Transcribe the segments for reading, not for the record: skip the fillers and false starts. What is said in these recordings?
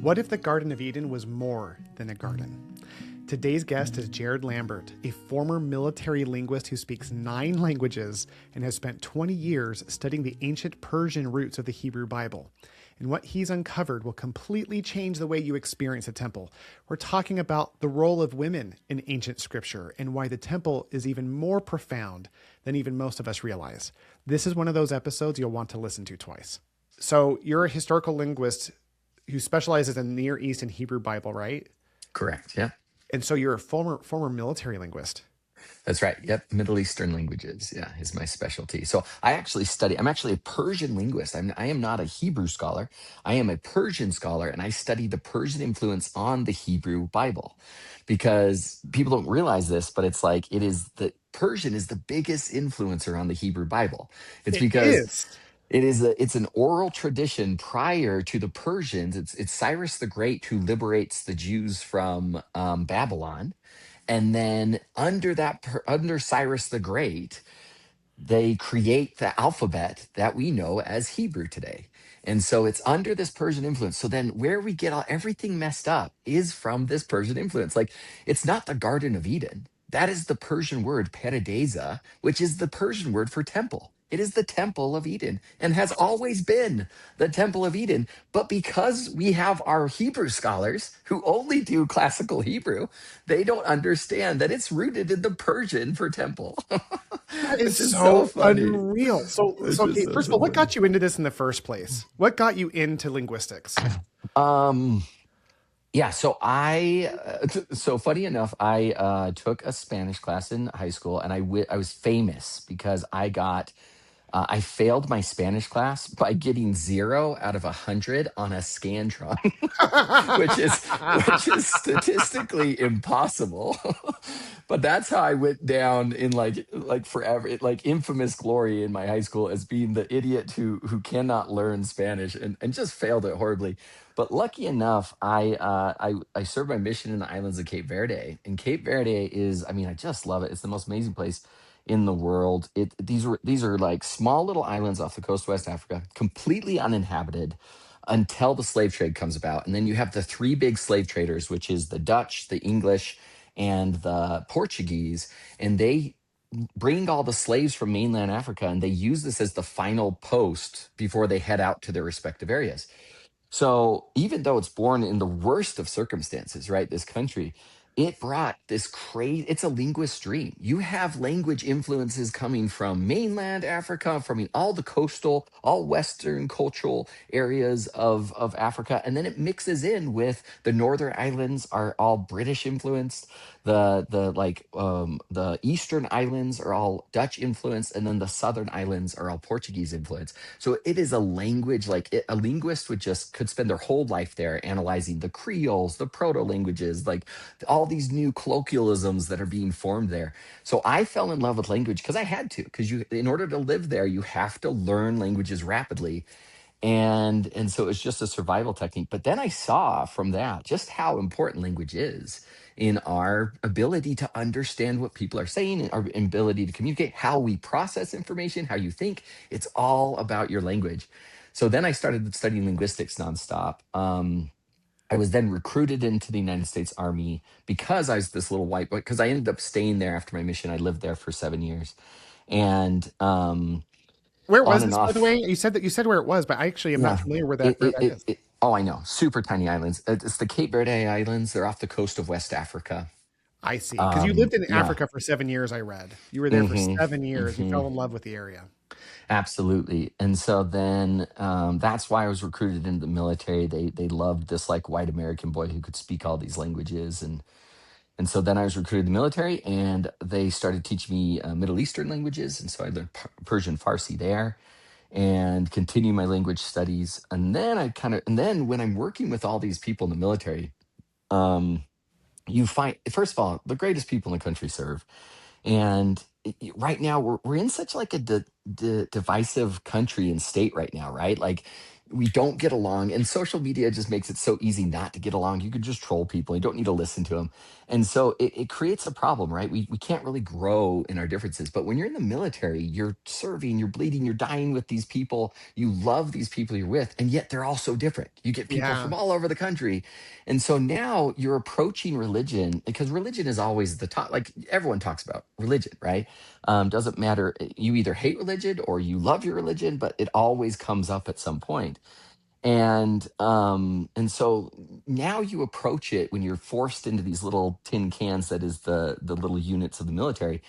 What if the Garden of Eden was more than a garden? Today's guest is Jared Lambert, a former military linguist who speaks 9 languages and has spent 20 years studying the ancient Persian roots of the Hebrew Bible. And what he's uncovered will completely change the way you experience a temple. We're talking about the role of women in ancient scripture and why the temple is even more profound than even most of us realize. This is one of those episodes you'll want to listen to twice. So you're a historical linguist who specializes in Near East and Hebrew Bible, right? Correct. Yeah. And so you're a former military linguist. That's right. Yep. Middle Eastern languages. Yeah, is my specialty. So I'm actually a Persian linguist. I am not a Hebrew scholar. I am a Persian scholar, and I study the Persian influence on the Hebrew Bible, because people don't realize this, but it's like Persian is the biggest influencer on the Hebrew Bible. It's It because is. it's an oral tradition prior to the Persians. It's Cyrus the Great who liberates the Jews from Babylon, and then under Cyrus the Great, they create the alphabet that we know as Hebrew today. And so it's under this Persian influence. So then where we get everything messed up is from this Persian influence. Like, it's not the Garden of Eden. That is the Persian word paradesa, which is the Persian word for temple. It is the Temple of Eden and has always been the Temple of Eden. But because we have our Hebrew scholars who only do classical Hebrew, they don't understand that it's rooted in the Persian for temple. That is Which is so so funny. unreal. So Which okay, is first of so all, what funny. got you into this in the first place? What got you into linguistics? Um, yeah, so funny enough, I took a Spanish class in high school, and I was famous because I failed my Spanish class by getting 0 out of 100 on a Scantron, which is statistically impossible. But that's how I went down in like forever, like infamous glory in my high school as being the idiot who cannot learn Spanish and just failed it horribly. But lucky enough, I served my mission in the islands of Cape Verde, and Cape Verde is, I mean, I just love it. It's the most amazing place in the world. These are like small little islands off the coast of West Africa, completely uninhabited until the slave trade comes about. And then you have the 3 big slave traders, which is the Dutch, the English, and the Portuguese. And they bring all the slaves from mainland Africa, and they use this as the final post before they head out to their respective areas. So even though it's born in the worst of circumstances, right, this country, it brought this crazy, it's a linguist dream. You have language influences coming from mainland Africa, from all the coastal, all Western cultural areas of Africa. And then it mixes in with the Northern Islands are all British influenced. The Eastern Islands are all Dutch influenced. And then the Southern Islands are all Portuguese influenced. So it is a language, a linguist could spend their whole life there analyzing the Creoles, the proto languages, like all these new colloquialisms that are being formed there. So I fell in love with language because I had to, because in order to live there, you have to learn languages rapidly. And so it's just a survival technique. But then I saw from that just how important language is in our ability to understand what people are saying, and our ability to communicate, how we process information, how you think. It's all about your language. So then I started studying linguistics nonstop. I was then recruited into the United States Army because I was this little white boy, because I ended up staying there after my mission. I lived there for 7 years. And Where on was and this, by the off. way? You said where it was, but I actually am not Yeah. familiar where that is. Oh, I know. Super tiny islands. It's the Cape Verde Islands. They're off the coast of West Africa. I see. Because you lived in Yeah. Africa for 7 years, I read. You were there for hmm 7 years. You hmm fell in love with the area. Absolutely. And so then that's why I was recruited into the military. They loved this like white American boy who could speak all these languages. And so then I was recruited in the military, and they started teaching me Middle Eastern languages. And so I learned Persian Farsi there and continue my language studies. And then when I'm working with all these people in the military, um, you find, first of all, the greatest people in the country serve. And right now we're in such like a divisive country and state right now, right? Like we don't get along, and social media just makes it so easy not to get along. You could just troll people. You don't need to listen to them. And so it creates a problem, right? We can't really grow in our differences. But when you're in the military, you're serving, you're bleeding, you're dying with these people. You love these people you're with, and yet they're all so different. You get people Yeah. from all over the country. And so now you're approaching religion, because religion is always the top, like everyone talks about religion, right? Doesn't matter. You either hate religion or you love your religion, but it always comes up at some point. And so now you approach it when you're forced into these little tin cans, that is the little units of the military,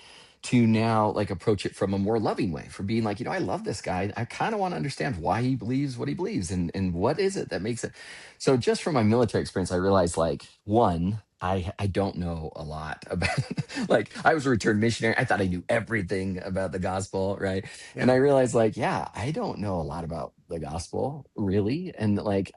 to now like approach it from a more loving way, for being like, I love this guy. I kind of want to understand why he believes what he believes, and what is it that makes it. So just from my military experience, I realized, like, one, I don't know a lot about like, I was a returned missionary. I thought I knew everything about the gospel, right? And Yeah. I realized, like, yeah, I don't know a lot about the gospel, really. And like,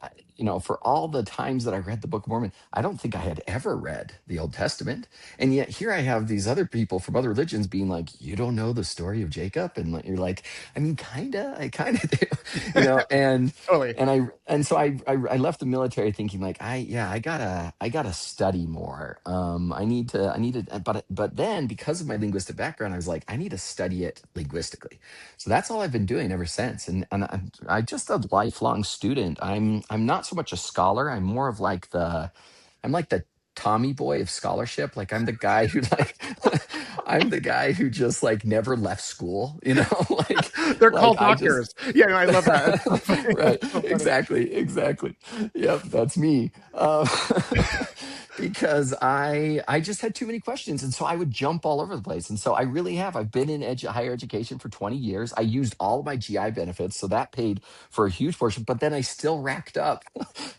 for all the times that I read the Book of Mormon, I don't think I had ever read the Old Testament. And yet here I have these other people from other religions being like, you don't know the story of Jacob? And like, you're like, I mean, I kind of do, you know, and Totally. so I left the military thinking, like, I gotta study more. I need to, but then, because of my linguistic background, I was like, I need to study it linguistically. So that's all I've been doing ever since. And I'm just a lifelong student. I'm not so much a scholar. I'm like the Tommy boy of scholarship. Like, I'm the guy who, like, I'm the guy who just, like, never left school, like They're like called I just doctors. Yeah, no, I love that. It's so funny. right, It's so funny. exactly. Yep, that's me. Because I just had too many questions, and so I would jump all over the place. And so I've been in higher education for 20 years. I used all of my GI benefits, so that paid for a huge portion. But then I still racked up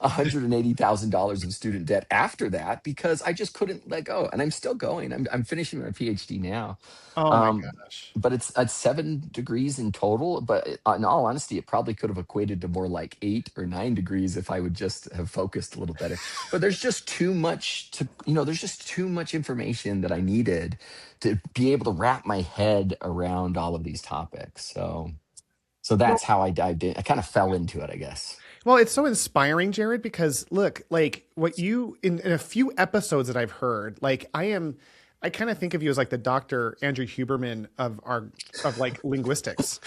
$180,000 of student debt after that, because I just couldn't let go. And I'm still going. I'm finishing my PhD now. Oh my Um, gosh. but it's 7 degrees in total. But in all honesty, it probably could have equated to more like 8 or 9 degrees if I would just have focused a little better. But there's just too much there's just too much information that I needed to be able to wrap my head around all of these topics. So Well, that's how I dived in. I kind of fell into it, I guess. well, it's so inspiring, Jared, because look, like what you in a few episodes that I've heard, like I kind of think of you as like the Dr. Andrew Huberman of like linguistics.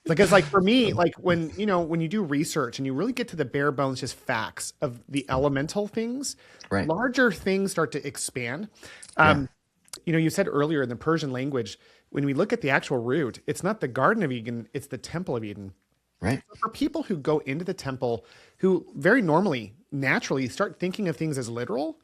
Because like for me, So, like when you do research and you really get to the bare bones, just facts of the elemental things, right. larger things start to expand. Yeah. Um, you said earlier in the Persian language, when we look at the actual root, it's not the Garden of Eden, it's the Temple of Eden. Right. For people who go into the temple, who very normally, naturally start thinking of things as literal,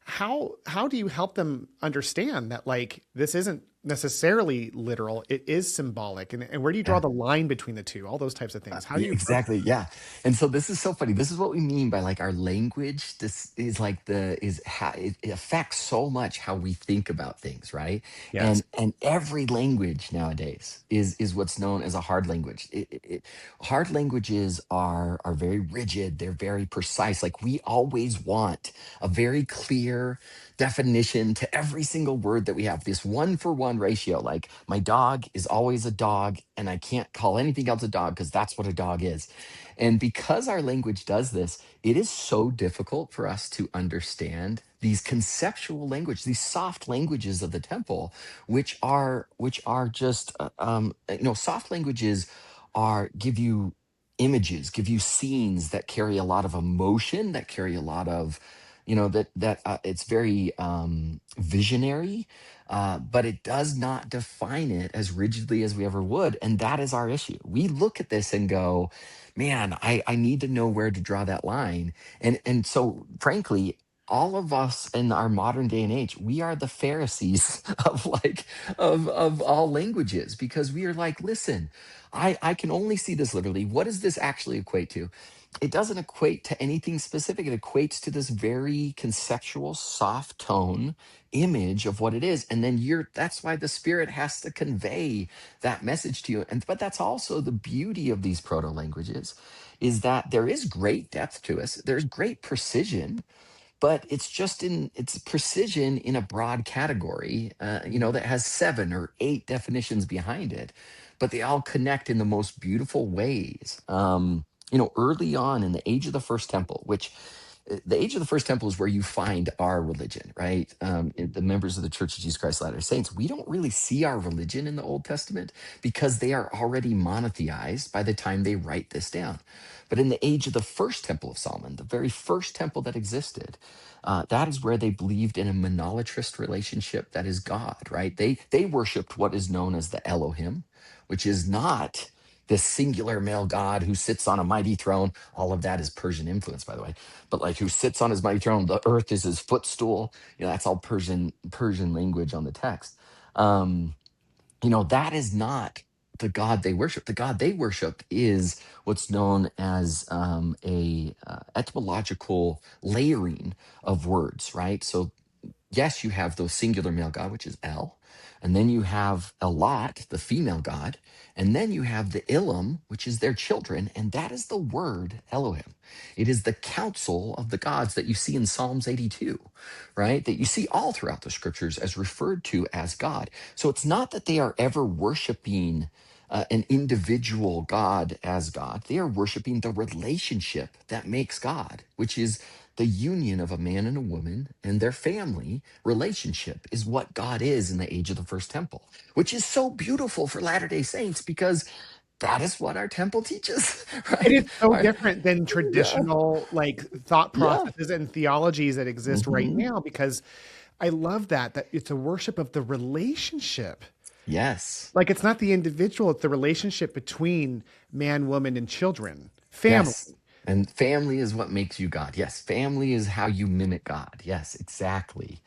how do you help them understand that like this isn't necessarily literal, it is symbolic, and where do you draw Yeah. the line between the two, all those types of things, how do Yeah, you approach exactly. Yeah. And so this is so funny. This is what we mean by, like, our language. This is like is how it affects so much how we think about things, right? Yes. And every language nowadays is what's known as a hard language. Hard languages are very rigid. They're very precise. Like, we always want a very clear definition to every single word that we have, this 1-for-1 ratio. Like, my dog is always a dog, and I can't call anything else a dog because that's what a dog is. And because our language does this, it is so difficult for us to understand these conceptual language, these soft languages of the temple, which are just soft languages are give you images, give you scenes that carry a lot of emotion, that carry a lot of, that it's very visionary, but it does not define it as rigidly as we ever would. And that is our issue. We look at this and go, man, I need to know where to draw that line. And so, frankly, all of us in our modern day and age, we are the Pharisees of all languages, because we are like, listen, I can only see this literally. What does this actually equate to? It doesn't equate to anything specific. It equates to this very conceptual, soft tone image of what it is. And then that's why the spirit has to convey that message to you. But that's also the beauty of these proto languages, is that there is great depth to us. There's great precision, but it's precision in a broad category, that has 7 or 8 definitions behind it, but they all connect in the most beautiful ways. early on in the age of the first temple, which the age of the first temple is where you find our religion, right? The members of the Church of Jesus Christ of Latter-day Saints, we don't really see our religion in the Old Testament because they are already monotheized by the time they write this down. But in the age of the first temple of Solomon, the very first temple that existed, that is where they believed in a monolatrist relationship that is God, right? They worshipped what is known as the Elohim, which is not this singular male God who sits on a mighty throne. All of that is Persian influence, by the way. But like, who sits on his mighty throne? The earth is his footstool. That's all Persian language on the text. That is not the God they worship. The God they worship is what's known as a etymological layering of words, right? So yes, you have the singular male God, which is El. And then you have Elat, the female God. And then you have the Ilum, which is their children. And that is the word Elohim. It is the council of the gods that you see in Psalms 82, right? That you see all throughout the scriptures as referred to as God. So it's not that they are ever worshiping an individual God as God. They are worshiping the relationship that makes God, which is the union of a man and a woman and their family relationship is what God is in the age of the first temple, which is so beautiful for Latter-day Saints because that is what our temple teaches, It right? is so different than Yeah, traditional like thought yeah. processes and theologies that exist right Hmm. now, because I love that it's a worship of the relationship. Yes, Like, it's not the individual, it's the relationship between man, woman, and children, family. yes. And family is what makes you God. Yes, family is how you mimic God. Yes, exactly.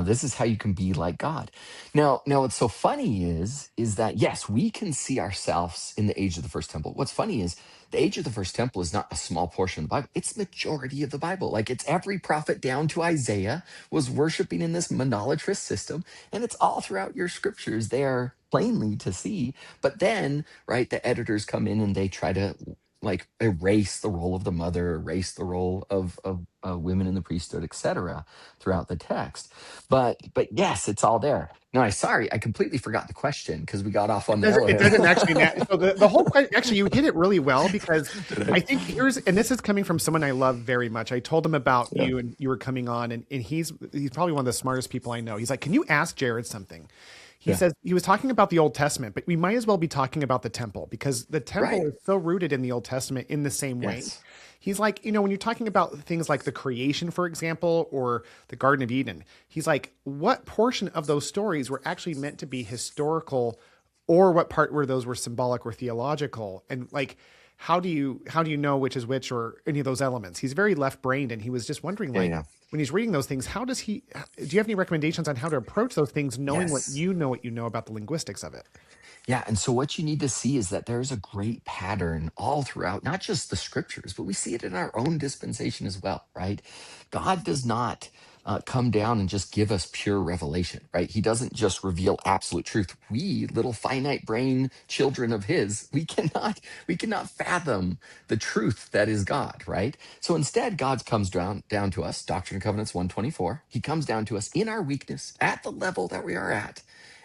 This is how you can be like God. Now, what's so funny is that yes, we can see ourselves in the age of the first temple. What's funny is the age of the first temple is not a small portion of the Bible; it's majority of the Bible. Like, it's every prophet down to Isaiah was worshiping in this monolatrist system, and it's all throughout your scriptures there plainly to see. But then, right, the editors come in and they try to like erase the role of the mother, erase the role of women in the priesthood, etc., throughout the text. But yes, it's all there. No, I completely forgot the question because we got off on the It Elohim. doesn't actually matter. So the whole question, actually, you hit it really well, because Did I I? think and this is coming from someone I love very much. I told him about Yeah, you and you were coming on, and he's probably one of the smartest people I know. He's like, can you ask Jared something? He yeah, says he was talking about the Old Testament, but we might as well be talking about the temple, because the temple right. is so rooted in the Old Testament in the same way. Yes, He's like, when you're talking about things like the creation, for example, or the Garden of Eden, he's like, what portion of those stories were actually meant to be historical, or what part where those were symbolic or theological? And like, how do you know which is which, or any of those elements? He's very left brained, and he was just wondering, yeah, like, yeah. when he's reading those things, do you have any recommendations on how to approach those things, knowing Yes. what you know about the linguistics of it? Yeah, and so what you need to see is that there's a great pattern all throughout, not just the scriptures, but we see it in our own dispensation as well, right? God does not come down and just give us pure revelation, right? He doesn't just reveal absolute truth. We, little finite brain children of His, we cannot fathom the truth that is God, right? So instead, God comes down to us, Doctrine and Covenants 124. He comes down to us in our weakness at the level that we are at,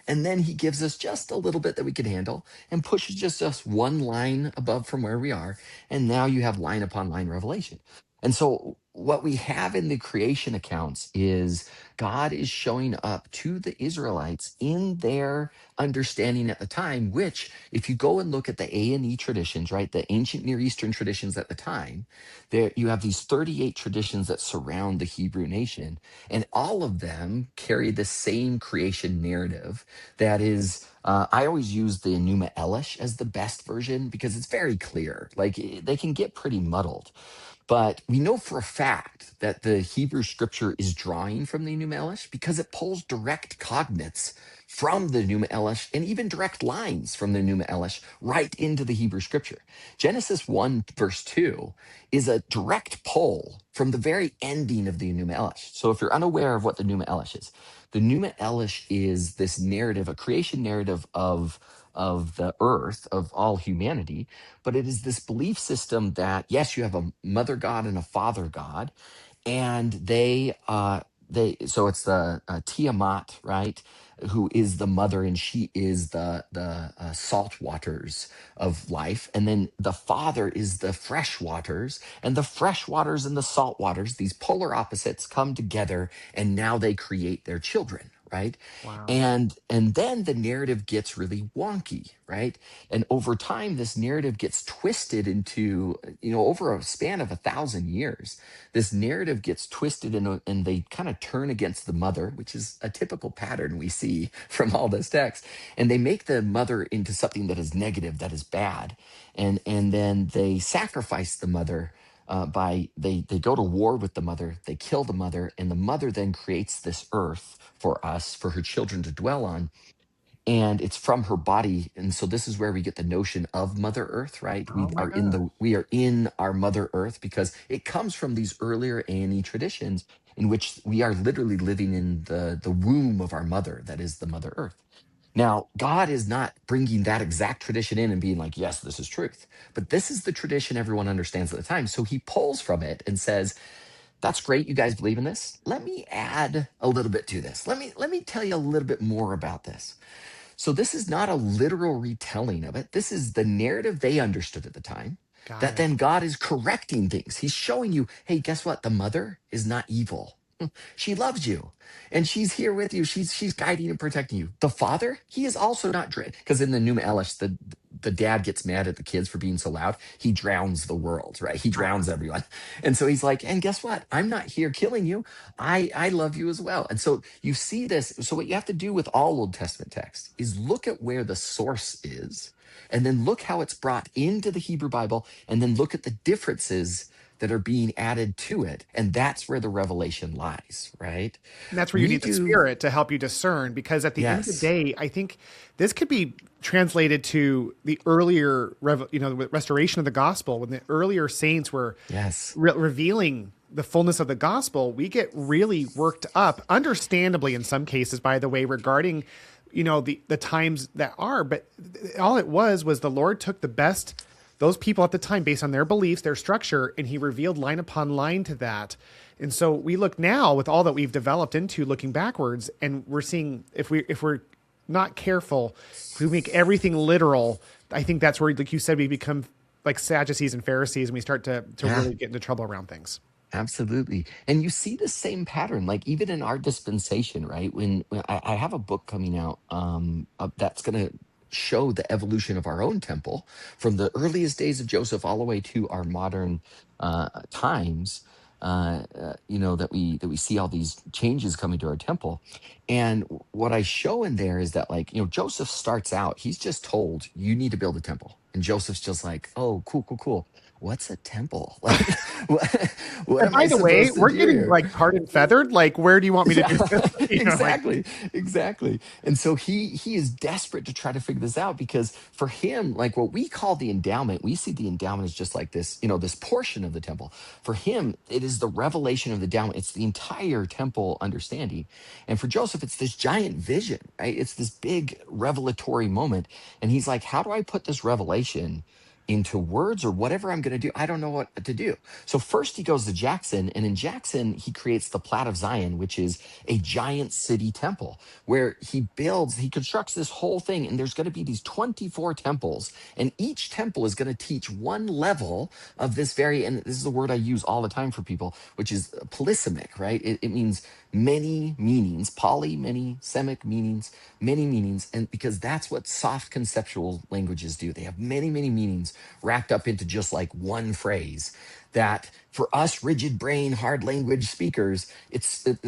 and then he gives us just a little bit that we can handle and pushes just us one line above from where we are. And now you have line upon line revelation. And so, what we have in the creation accounts is God is showing up to the Israelites in their understanding at the time, which, if you go and look at the A&E traditions, right, the ancient Near Eastern traditions at the time, there you have these 38 traditions that surround the Hebrew nation, and all of them carry the same creation narrative that is, I always use the Enuma Elish as the best version because it's very clear. Like, they can get pretty muddled, but we know for a fact that the Hebrew scripture is drawing from the Enuma Elish because it pulls direct cognates from the Enuma Elish and even direct lines from the Enuma Elish right into the Hebrew scripture. Genesis 1, verse 2 is a direct pull from the very ending of the Enuma Elish. So if you're unaware of what the Enuma Elish is, the Numa Elish is this narrative, a creation narrative of the earth, of all humanity, but it is this belief system that yes, you have a mother god and a father god, and they so it's the Tiamat, right? who is the mother, and she is the salt waters of life. And then the father is the fresh waters, and the fresh waters and the salt waters, these polar opposites, come together, and now they create their children, right? Wow. And then the narrative gets really wonky, right? And over time, this narrative gets twisted into, over a span of 1,000 years, this narrative gets twisted, and they kind of turn against the mother, which is a typical pattern we see from all this text. And they make the mother into something that is negative, that is bad. And then they sacrifice the mother, by they go to war with the mother, they kill the mother, and the mother then creates this earth for us, for her children to dwell on, and it's from her body. And so this is where we get the notion of Mother Earth, right? Oh my God. We are in our Mother Earth, because it comes from these earlier A&E traditions in which we are literally living in the womb of our mother, that is the Mother Earth. Now, God is not bringing that exact tradition in and being like, yes, this is truth. But this is the tradition everyone understands at the time. So he pulls from it and says, that's great. You guys believe in this. Let me add a little bit to this. Let me tell you a little bit more about this. So this is not a literal retelling of it. This is the narrative they understood at the time. Got That it. then God is correcting things. He's showing you, hey, guess what? The mother is not evil. She loves you, and she's here with you. She's guiding and protecting you. The father, he is also not, because in the Enuma Elish, the dad gets mad at the kids for being so loud. He drowns the world, right? He Ah, drowns everyone. And so he's like, and guess what? I'm not here killing you. I love you as well. And so you see this. So what you have to do with all Old Testament text is look at where the source is, and then look how it's brought into the Hebrew Bible, and then look at the differences that are being added to it. And that's where the revelation lies, right? and that's where you We need the do, spirit to help you discern, because at the end of the yes, day, I think this could be translated to the earlier, restoration of the gospel, when the earlier saints were yes, revealing the fullness of the gospel. We get really worked up, understandably in some cases, by the way, regarding the times that are. But all it was the Lord took the best, those people at the time, based on their beliefs, their structure, and he revealed line upon line to that. And so we look now with all that we've developed into looking backwards, and we're seeing, if we're not careful, if we make everything literal, I think that's where, like you said, we become like Sadducees and Pharisees, and we start to yeah. really get into trouble around things. Absolutely. And you see the same pattern, like even in our dispensation, right? When I have a book coming out, that's going to show the evolution of our own temple from the earliest days of Joseph all the way to our modern times. That we see all these changes coming to our temple. And what I show in there is that, like, Joseph starts out, he's just told, you need to build a temple. And Joseph's just like, oh, cool, cool, cool. What's a temple? Like, what And am I by the way, supposed to we're do getting here? like tarred and feathered. Like, where do you want me to do Yeah, this? Like, exactly, exactly. And so he is desperate to try to figure this out, because for him, like what we call the endowment, we see the endowment as just like this, this portion of the temple. For him, it is the revelation of the endowment. It's the entire temple understanding. And for Joseph, it's this giant vision, right? It's this big revelatory moment. And he's like, how do I put this revelation into words, or whatever I'm going to do? I don't know what to do. So first he goes to Jackson, and in Jackson, he creates the Plat of Zion, which is a giant city temple where he constructs this whole thing. And there's going to be these 24 temples, and each temple is going to teach one level of this and this is a word I use all the time for people, which is polysemic, right? It means many meanings, poly, many, semic meanings, many meanings. And because that's what soft conceptual languages do, they have many, many meanings wrapped up into just like one phrase, that for us rigid brain, hard language speakers, it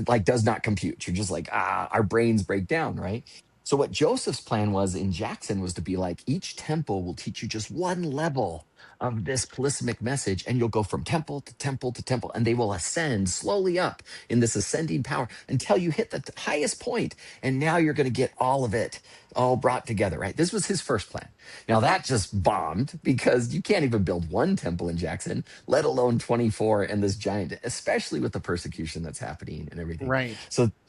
like does not compute. You're just like, our brains break down, right? So what Joseph's plan was in Jackson was to be like, each temple will teach you just one level of this polysemic message, and you'll go from temple to temple to temple, and they will ascend slowly up in this ascending power until you hit the highest point, and now you're going to get all of it all brought together, right? This was his first plan. Now that just bombed, because you can't even build one temple in Jackson, let alone 24, and this giant, especially with the persecution that's happening and everything. right.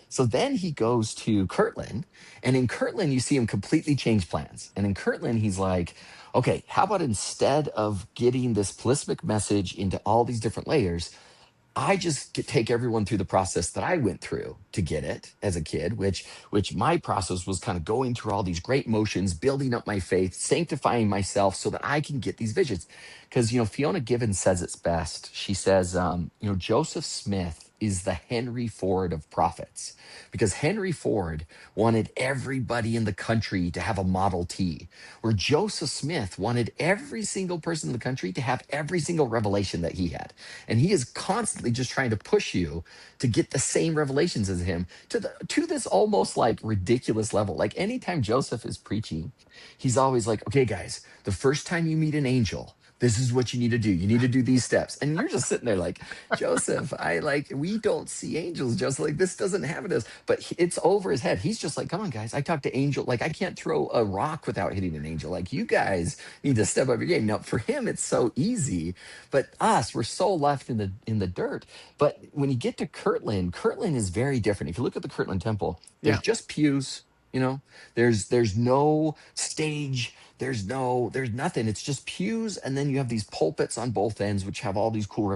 So then he goes to Kirtland, and in Kirtland, you see him completely change plans. And in Kirtland, he's like, okay, how about instead of getting this polysemic message into all these different layers, I just take everyone through the process that I went through to get it as a kid, which my process was kind of going through all these great motions, building up my faith, sanctifying myself so that I can get these visions. Because Fiona Given says it's best. She says, Joseph Smith is the Henry Ford of prophets, because Henry Ford wanted everybody in the country to have a Model T, where Joseph Smith wanted every single person in the country to have every single revelation that he had. And he is constantly just trying to push you to get the same revelations as him to this almost like ridiculous level. Like anytime Joseph is preaching, he's always like, okay, guys, the first time you meet an angel, this is what you need to do. You need to do these steps. And you're just sitting there like, Joseph, we don't see angels, Joseph. Like, this doesn't have it. But it's over his head. He's just like, come on, guys. I talk to angel. Like, I can't throw a rock without hitting an angel. Like, you guys need to step up your game. Now, for him, it's so easy. But us, we're so left in the dirt. But when you get to Kirtland, Kirtland is very different. If you look at the Kirtland Temple, there's Yeah. just pews. There's no stage, there's nothing. It's just pews, and then you have these pulpits on both ends, which have all these cool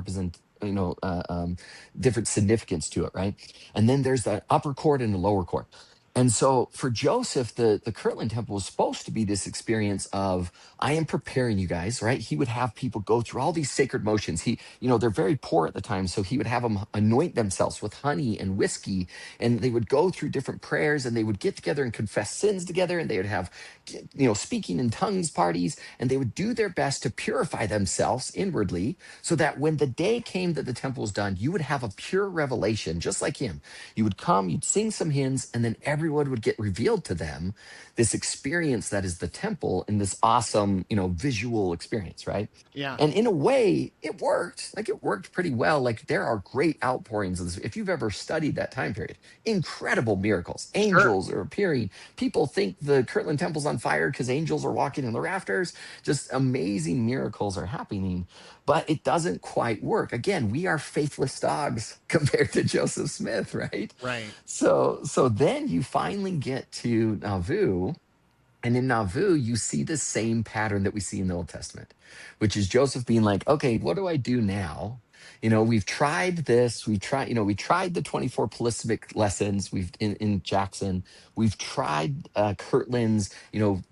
different significance to it, right? And then there's the upper court and the lower court. And so for Joseph, the Kirtland Temple was supposed to be this experience of, I am preparing you guys, right? He would have people go through all these sacred motions. They're very poor at the time. So he would have them anoint themselves with honey and whiskey, and they would go through different prayers, and they would get together and confess sins together, and they would have, speaking in tongues parties, and they would do their best to purify themselves inwardly so that when the day came that the temple was done, you would have a pure revelation, just like him. You would come, you'd sing some hymns, and then everyone would get revealed to them this experience that is the temple in this awesome, visual experience, right? Yeah. And in a way, it worked. Like, it worked pretty well. Like, there are great outpourings of this. If you've ever studied that time period, incredible miracles. Sure. Angels are appearing. People think the Kirtland Temple's on fire because angels are walking in the rafters. Just amazing miracles are happening, but it doesn't quite work. Again, we are faithless dogs compared to Joseph Smith, right? Right. So then you finally get to Nauvoo, and in Nauvoo, you see the same pattern that we see in the Old Testament, which is Joseph being like, okay, what do I do now? We've tried this. We tried the 24 polysemic lessons. We've in Jackson. We've tried Kirtland's,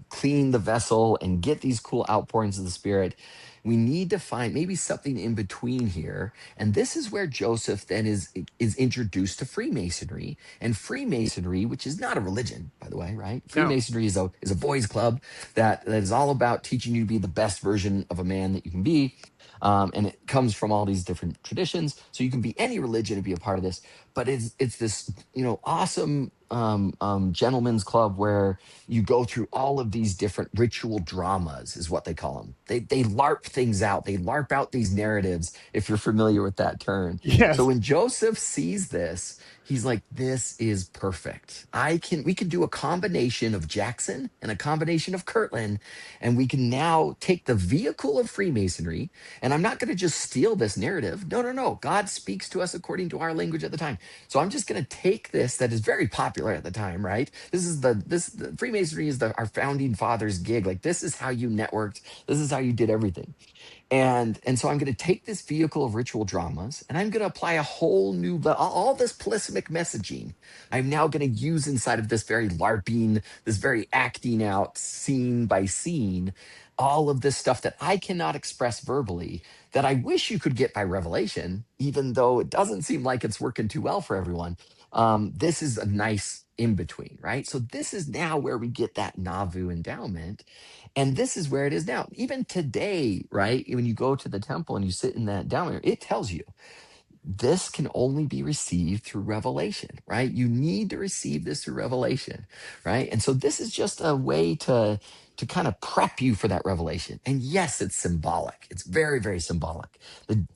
clean the vessel and get these cool outpourings of the Spirit. We need to find maybe something in between here. And this is where Joseph then is introduced to Freemasonry. And Freemasonry, which is not a religion, by the way, right? No. Freemasonry is a boys' club that is all about teaching you to be the best version of a man that you can be. And it comes from all these different traditions. So you can be any religion and be a part of this. But it's this, awesome gentleman's club where you go through all of these different ritual dramas, is what they call them. They LARP things out. They LARP out these narratives, if you're familiar with that term. So Yes. when Joseph sees this, he's like, this is perfect. We can do a combination of Jackson and a combination of Kirtland, and we can now take the vehicle of Freemasonry. And I'm not going to just steal this narrative. No. God speaks to us according to our language at the time. So I'm just going to take this that is very popular at the time, right? The Freemasonry is our founding fathers' gig. Like, this is how you networked. This is how you did everything. And so I'm going to take this vehicle of ritual dramas, and I'm going to apply a whole new, all this polysemic messaging I'm now going to use inside of this very LARPing, this very acting out scene by scene, all of this stuff that I cannot express verbally, that I wish you could get by revelation, even though it doesn't seem like it's working too well for everyone. This is a nice in between, right? So this is now where we get that Nauvoo endowment. And this is where it is now. Even today, right? When you go to the temple and you sit in that endowment, it tells you this can only be received through revelation, right? You need to receive this through revelation, right? And so this is just a way to kind of prep you for that revelation. And yes, it's symbolic. It's very, very symbolic.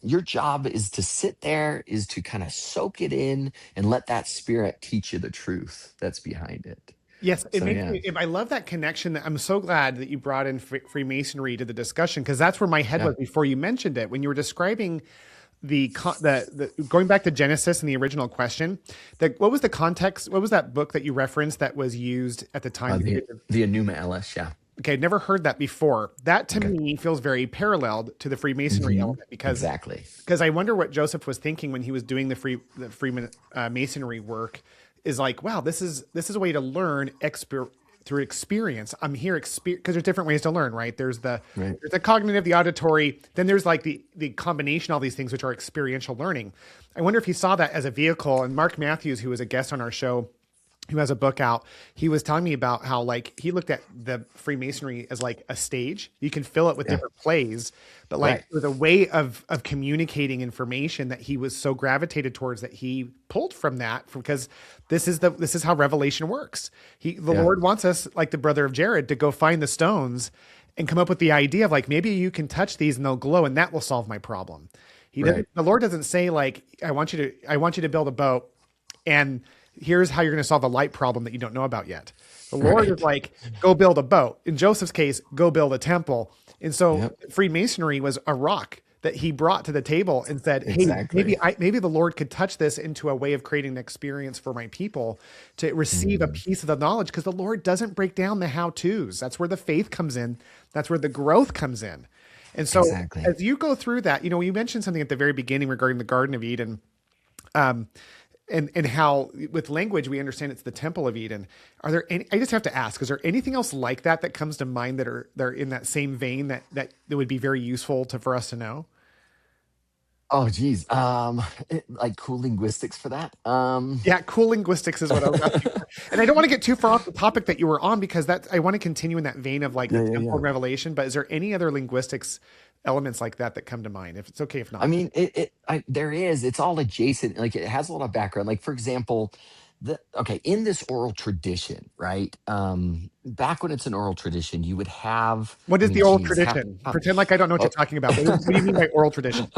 Your job is to sit there, is to kind of soak it in and let that Spirit teach you the truth that's behind it. Yes, it So makes yeah, me. I love that connection. I'm so glad that you brought in Freemasonry to the discussion, because that's where my head yeah. was before you mentioned it. When you were describing the going back to Genesis and the original question, what was the context? What was that book that you referenced that was used at the time? The Enuma Elish, yeah. Okay, I'd never heard that before. That to Okay. me feels very paralleled to the Freemasonry Hmm. element Exactly. because I wonder what Joseph was thinking when he was doing the Freeman Masonry work. Is like, wow, this is a way to learn through experience. I'm here because there's different ways to learn, right? Right. There's the cognitive, the auditory, then there's like the combination of all these things which are experiential learning. I wonder if he saw that as a vehicle. And Mark Matthews, who was a guest on our show, who has a book out, he was telling me about how like he looked at the Freemasonry as like a stage. You can fill it with Yeah. different plays, but like Right. it was a way of communicating information that he was so gravitated towards that he pulled from that because this is how revelation works. The Yeah. Lord wants us, like the brother of Jared, to go find the stones and come up with the idea of like maybe you can touch these and they'll glow and that will solve my problem. Right. The Lord doesn't say like I want you to build a boat and here's how you're going to solve a light problem that you don't know about yet. The Lord is Right. like, go build a boat. In Joseph's case, go build a temple. And so Yep. Freemasonry was a rock that he brought to the table and said, hey, Exactly. maybe the Lord could touch this into a way of creating an experience for my people to receive a Mm. piece of the knowledge because the Lord doesn't break down the how-tos. That's where the faith comes in. That's where the growth comes in. And so Exactly. as you go through that, you mentioned something at the very beginning regarding the Garden of Eden. Um, and how with language we understand it's the temple of Eden. Are there any? I just have to ask: is there anything else like that comes to mind that are in that same vein that would be very useful for us to know? Oh, geez. Like cool linguistics for that. Yeah, cool linguistics is what I was asking for. And I don't want to get too far off the topic that you were on because I want to continue in that vein of like the Yeah, yeah, temple yeah. and revelation. But is there any other linguistics elements like that come to mind? If it's okay, if I not. mean, there is. It's all adjacent. Like it has a lot of background. Like for example, in this oral tradition, right? Back when it's an oral tradition, you would have. What I is mean, the oral geez, tradition? Pretend like I don't know what you're oh, talking about. What do you mean by oral tradition?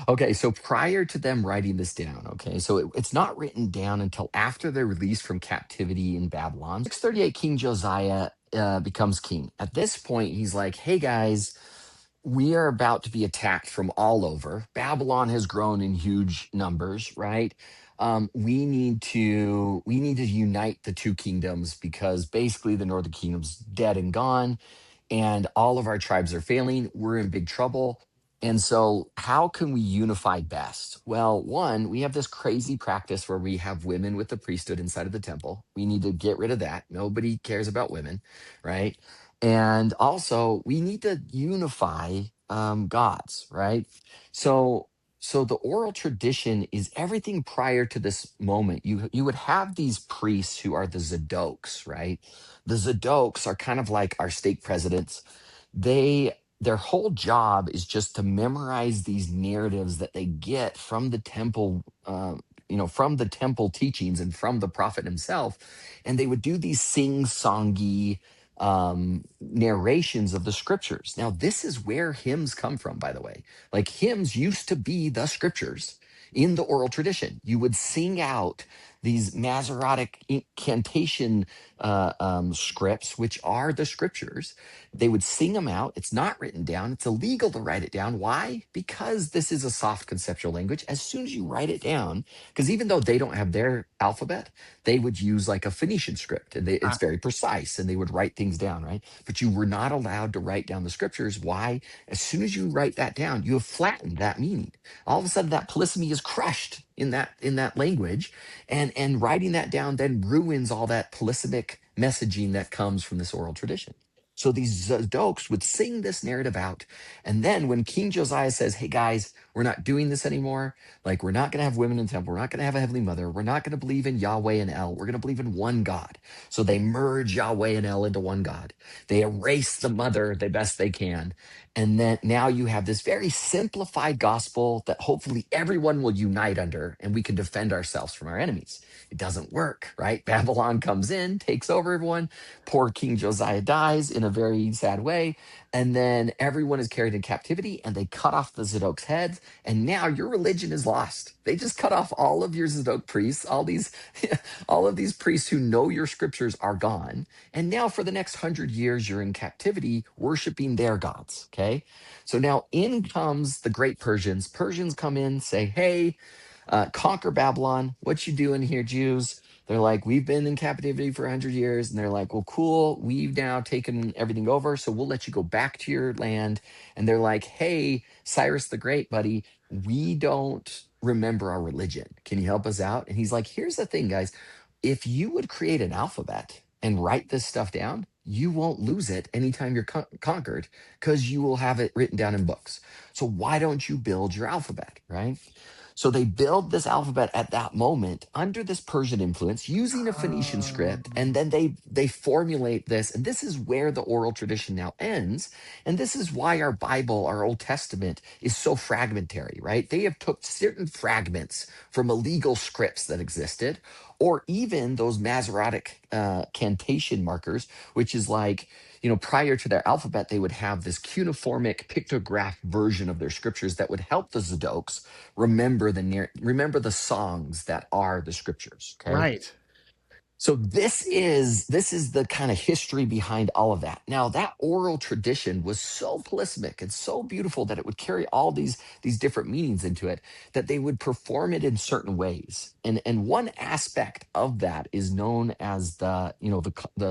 okay, so prior to them writing this down, okay, so it's not written down until after they're released from captivity in Babylon. 638, King Josiah becomes king. At this point, he's like, hey guys, we are about to be attacked from all over. Babylon has grown in huge numbers, right? We need to unite the two kingdoms because basically the northern kingdom's dead and gone, and all of our tribes are failing. We're in big trouble. And so, how can we unify best? Well, one, we have this crazy practice where we have women with the priesthood inside of the temple. We need to get rid of that. Nobody cares about women, right? And also, we need to unify gods, right? So, so the oral tradition is everything prior to this moment. You would have these priests who are the Zadoks, right? The Zadoks are kind of like our stake presidents. Their whole job is just to memorize these narratives that they get from the temple, from the temple teachings and from the prophet himself, and they would do these sing-songy narrations of the scriptures. Now, this is where hymns come from, by the way. Like hymns used to be the scriptures in the oral tradition. You would sing out these Masoretic incantation scripts, which are the scriptures. They would sing them out. It's not written down. It's illegal to write it down. Why? Because this is a soft conceptual language. As soon as you write it down, because even though they don't have their alphabet, they would use like a Phoenician script, and it's very precise, and they would write things down, right? But you were not allowed to write down the scriptures. Why? As soon as you write that down, you have flattened that meaning. All of a sudden, that polysemy is crushed in that language, and writing that down then ruins all that polysemic messaging that comes from this oral tradition. So these Zadoks would sing this narrative out. And then when King Josiah says, hey guys, we're not doing this anymore. Like, we're not going to have women in the temple. We're not going to have a heavenly mother. We're not going to believe in Yahweh and El. We're going to believe in one God. So they merge Yahweh and El into one God. They erase the mother the best they can. And then now you have this very simplified gospel that hopefully everyone will unite under, and we can defend ourselves from our enemies. It doesn't work, right? Babylon comes in, takes over everyone. Poor King Josiah dies in a very sad way. And then everyone is carried in captivity, and they cut off the Zadok's heads. And now your religion is lost. They just cut off all of your Zadok priests. All these, all of these priests who know your scriptures are gone. And now for the next 100 years, you're in captivity, worshiping their gods. Okay. So now in comes the great Persians. Persians come in, say, hey, conquer Babylon. What you doing here, Jews? They're like, we've been in captivity for 100 years. And they're like, well, cool. We've now taken everything over. So we'll let you go back to your land. And they're like, hey, Cyrus the Great, buddy, we don't remember our religion. Can you help us out? And he's like, here's the thing, guys. If you would create an alphabet and write this stuff down, you won't lose it anytime you're conquered because you will have it written down in books. So why don't you build your alphabet, right? So they build this alphabet at that moment under this Persian influence using a Phoenician script, and then they formulate this, and this is where the oral tradition now ends, and this is why our Bible, our Old Testament, is so fragmentary, right? They have took certain fragments from illegal scripts that existed, or even those Masoretic cantation markers, which is like, prior to their alphabet, they would have this cuneiformic pictograph version of their scriptures that would help the Zadoks remember the songs that are the scriptures. Okay. Right. So this is the kind of history behind all of that. Now that oral tradition was so polysemic and so beautiful that it would carry all these different meanings into it, that they would perform it in certain ways. And one aspect of that is known as the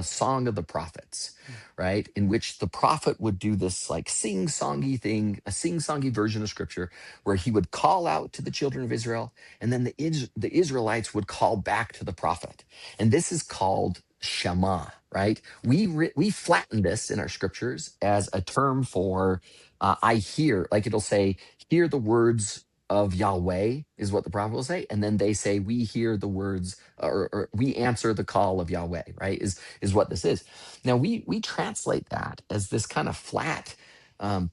song of the prophets, right? In which the prophet would do this like sing-songy thing, a sing-songy version of scripture, where he would call out to the children of Israel, and then the Israelites would call back to the prophet. And this is called Shammah, right? We flatten this in our scriptures as a term for I hear, like it'll say, hear the words of Yahweh is what the prophet will say. And then they say, we hear the words, or we answer the call of Yahweh, right? Is what this is. Now we translate that as this kind of flat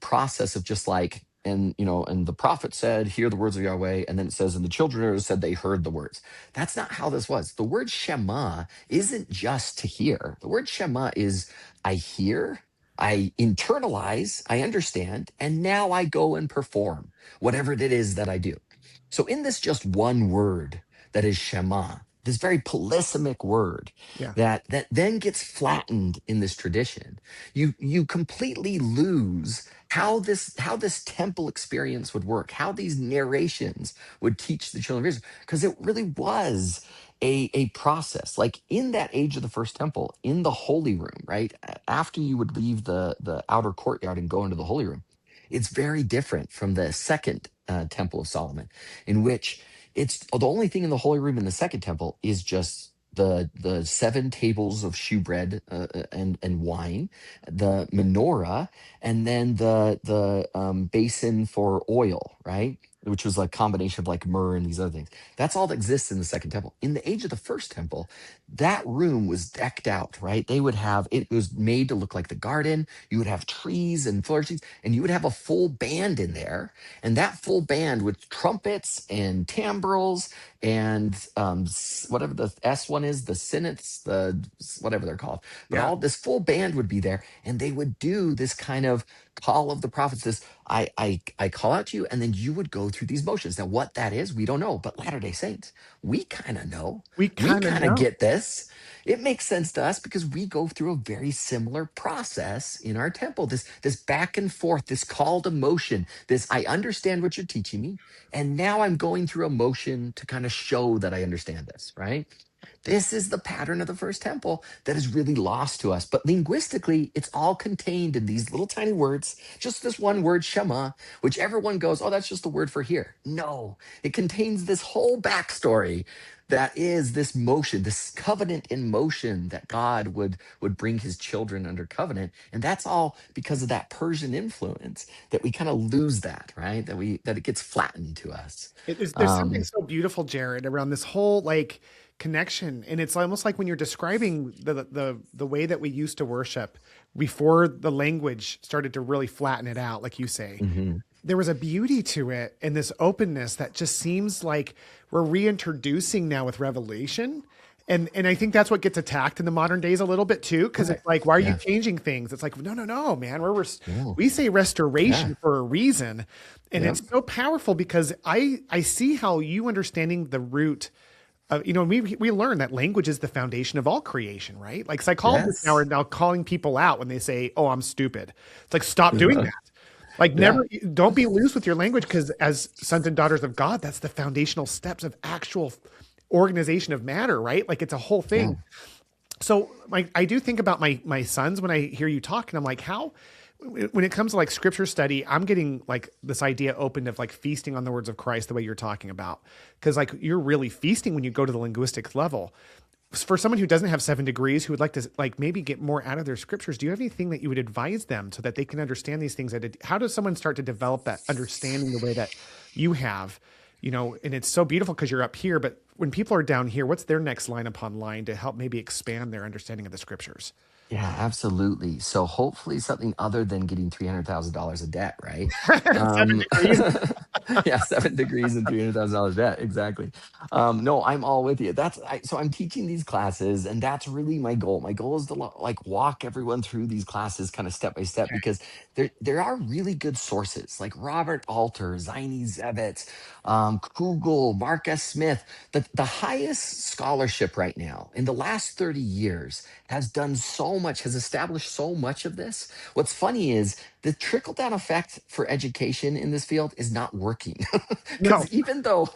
process of just like, and the prophet said, hear the words of Yahweh. And then it says, and the children of Israel said they heard the words. That's not how this was. The word Shema isn't just to hear. The word Shema is I hear, I internalize, I understand, and now I go and perform whatever it is that I do. So in this just one word that is Shema, this very polysemic word Yeah. that then gets flattened in this tradition, you completely lose how this temple experience would work, how these narrations would teach the children of Israel, because it really was a process. Like in that age of the first temple, in the holy room, right? After you would leave the outer courtyard and go into the holy room, it's very different from the second temple of Solomon, in which it's the only thing in the holy room in the second temple is just the 7 tables of shewbread and wine, the menorah, and then the basin for oil, right? Which was a combination of like myrrh and these other things. That's all that exists in the second temple. In the age of the first temple, that room was decked out, right? They would have, it was made to look like the garden. You would have trees and flourishes, and you would have a full band in there. And that full band with trumpets and timbrels and whatever the S one is, the sonnets, whatever they're called. But Yeah. all this full band would be there, and they would do this kind of call of the prophets. This I call out to you, and then you would go through these motions. Now, what that is, we don't know, but Latter-day Saints, we kind of know. We We kind of kind of know. get this. It makes sense to us because we go through a very similar process in our temple. This back and forth, this call to motion, this I understand what you're teaching me, and now I'm going through a motion to kind of show that I understand this, right? This is the pattern of the first temple that is really lost to us. But linguistically, it's all contained in these little tiny words, just this one word, Shema, which everyone goes, oh, that's just the word for here. No, it contains this whole backstory that is this motion, this covenant in motion that God would bring his children under covenant. And that's all because of that Persian influence that we kind of lose that, right? That it gets flattened to us. There's something so beautiful, Jared, around this whole like connection, and it's almost like when you're describing the way that we used to worship before the language started to really flatten it out, like you say. Mhm. There was a beauty to it and this openness that just seems like we're reintroducing now with Revelation. And I think that's what gets attacked in the modern days a little bit too, because Right. it's like, why are you Yeah. changing things? It's like, no, man. No. We say Yeah. restoration for a reason, and Yep. it's so powerful because I see how you understanding the root. We learn that language is the foundation of all creation, right? Like psychologists now Yes. are now calling people out when they say, "Oh, I'm stupid." It's like, stop doing that. Like Yeah. never, don't be loose with your language because as sons and daughters of God, that's the foundational steps of actual organization of matter, right? Like it's a whole Yeah. thing. So I do think about my sons when I hear you talk, and I'm like, how when it comes to like scripture study, I'm getting like this idea opened of like feasting on the words of Christ the way you're talking about, because like you're really feasting when you go to the linguistic level. For someone who doesn't have 7 degrees, who would like to like maybe get more out of their scriptures, do you have anything that you would advise them so that they can understand these things? How does someone start to develop that understanding the way that you have? And it's so beautiful because you're up here, but when people are down here, what's their next line upon line to help maybe expand their understanding of the scriptures? Yeah, absolutely. So hopefully something other than getting $300,000 of debt, right? Seven Um, degrees. yeah, 7 degrees and $300,000 debt. Exactly. No, I'm all with you. So I'm teaching these classes, and that's really my goal. My goal is to like walk everyone through these classes kind of step by step, because there are really good sources like Robert Alter, Zaini Zevitz, Kugel, Mark S. Smith. The highest scholarship right now in the last 30 years has done so much, has established so much of this. What's funny is the trickle down effect for education in this field is not working. No, Because even though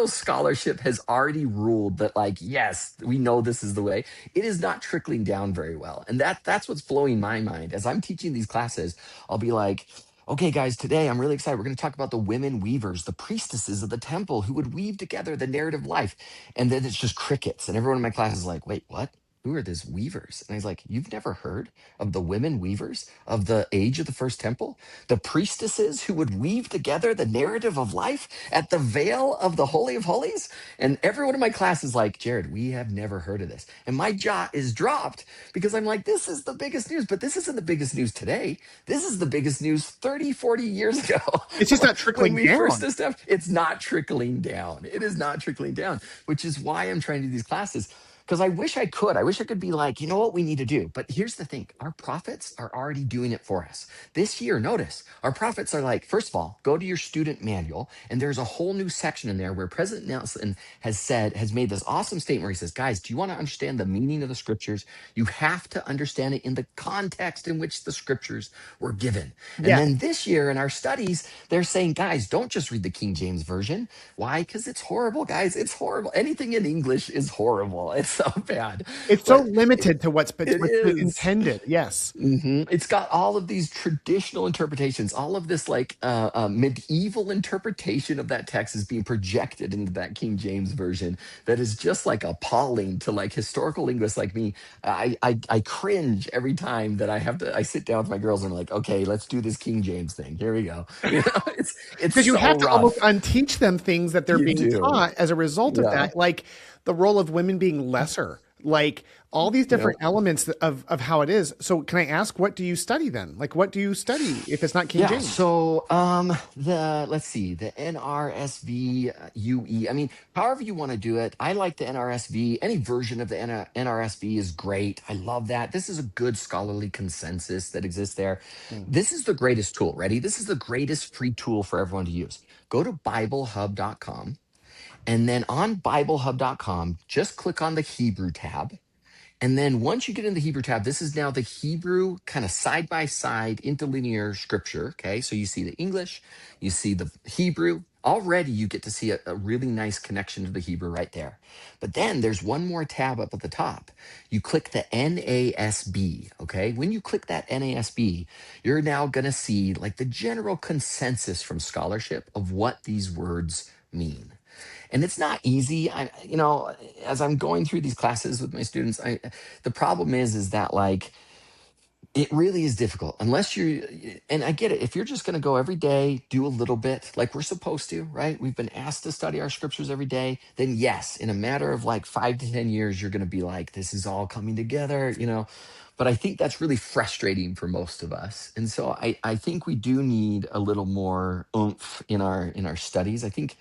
scholarship has already ruled that, like, yes, we know this is the way, it is not trickling down very well. And that's what's blowing my mind. As I'm teaching these classes, I'll be like, okay, guys, today I'm really excited. We're going to talk about the women weavers, the priestesses of the temple who would weave together the narrative life. And then it's just crickets. And everyone in my class is like, wait, what? Who are these weavers? And I was like, you've never heard of the women weavers of the age of the first temple? The priestesses who would weave together the narrative of life at the veil of the Holy of Holies? And everyone in my class is like, Jared, we have never heard of this. And my jaw is dropped because I'm like, this is the biggest news, but this isn't the biggest news today. This is the biggest news 30, 40 years ago. it's just not When trickling we first down. established, it's not trickling down. It is not trickling down, which is why I'm trying to do these classes. Because I wish I could. I wish I could be like, you know what we need to do. But here's the thing, our prophets are already doing it for us. This year, notice, our prophets are like, first of all, go to your student manual. And there's a whole new section in there where President Nelson has made this awesome statement where he says, guys, do you want to understand the meaning of the scriptures? You have to understand it in the context in which the scriptures were given. And Yeah. then this year in our studies, they're saying, guys, don't just read the King James Version. Why? Because it's horrible, guys. It's horrible. Anything in English is horrible. It's so bad. It's so But limited to it what's been is. intended. Yes. It's got all of these traditional interpretations, all of this like medieval interpretation of that text is being projected into that King James version. That is just like appalling to like historical linguists like me. I cringe every time that I sit down with my girls and I'm like, okay, let's do this King James thing. Here we go. It's Because you so have to almost rough. unteach them things that they're You being do. taught as a result of Yeah. that, like the role of women being lesser, like all these Yeah. different elements of how it is. So can I ask, what do you study then? Like, what do you study if it's not King Yeah, James? so the let's see, the NRSV UE. I mean, however you want to do it. I like the NRSV. Any version of the NRSV is great. I love that. This is a good scholarly consensus that exists there. Hmm. This is the greatest tool. Ready? This is the greatest free tool for everyone to use. Go to biblehub.com, and then on biblehub.com, just click on the Hebrew tab. And then once you get in the Hebrew tab, this is now the Hebrew kind of side by side interlinear scripture. Okay. So you see the English, you see the Hebrew. Already you get to see a really nice connection to the Hebrew right there. But then there's one more tab up at the top. You click the NASB. Okay. When you click that NASB, you're now going to see like the general consensus from scholarship of what these words mean. And it's not easy. As I'm going through these classes with my students, the problem is that like it really is difficult unless you're, and I get it. If you're just going to go every day, do a little bit like we're supposed to, right? We've been asked to study our scriptures every day. Then yes, in a matter of like 5 to 10 years, you're going to be like, this is all coming together. But I think that's really frustrating for most of us. And so I think we do need a little more oomph in our studies. I think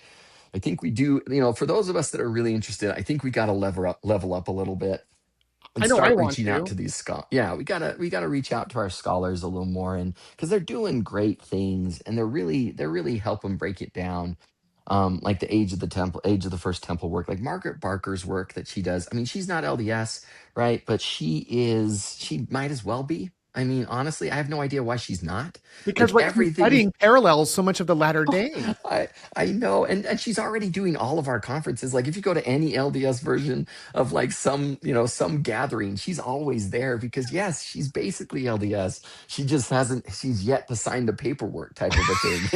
we do, for those of us that are really interested, I think we got to level up a little bit and I know I start want reaching out to. to these scholars. Yeah, we gotta reach out to our scholars a little more, and because they're doing great things and they're really helping break it down. Like the age of the first temple work, like Margaret Barker's work that she does. I mean, she's not LDS, right? But she might as well be. I mean, honestly, I have no idea why she's not. Because Like what you're everything. studying parallels so much of the latter day. I I know, and she's already doing all of our conferences. Like if you go to any LDS version of like some gathering, she's always there because yes, she's basically LDS. She just hasn't. She's yet to sign the paperwork, type of a thing.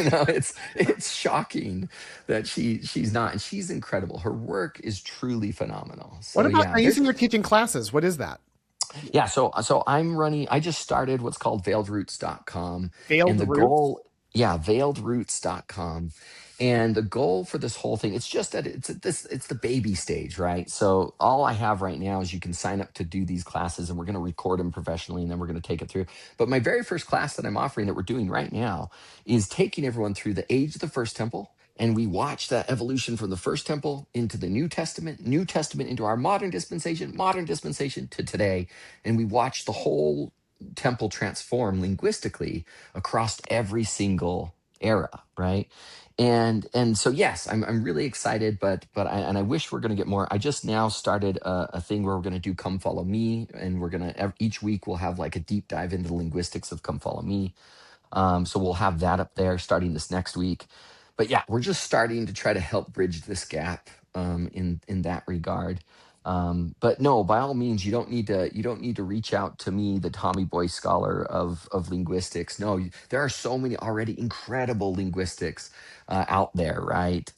It's shocking that she's not, and she's incredible. Her work is truly phenomenal. What So about yeah, now? You there's say you're teaching classes. What is that? yeah, so I'm running, I just started what's called veiledroots.com. Veiled And the roots. goal, yeah, veiledroots.com. And the goal for this whole thing, it's just that it's the baby stage, right? So all I have right now is you can sign up to do these classes and we're going to record them professionally and then we're going to take it through. But my very first class that I'm offering that we're doing right now is taking everyone through the age of the first temple, and we watch that evolution from the first temple into the New Testament into our modern dispensation to today. And we watch the whole temple transform linguistically across every single era, right? And so yes, I'm really excited, but I wish we're going to get more. I just now started a thing where we're going to do Come Follow Me, and we're going to each week we'll have like a deep dive into the linguistics of Come Follow Me. So we'll have that up there starting this next week. But yeah, we're just starting to try to help bridge this gap in that regard. But no, by all means, you don't need to reach out to me, the Tommy Boy scholar of linguistics. No, there are so many already incredible linguistics out there, right?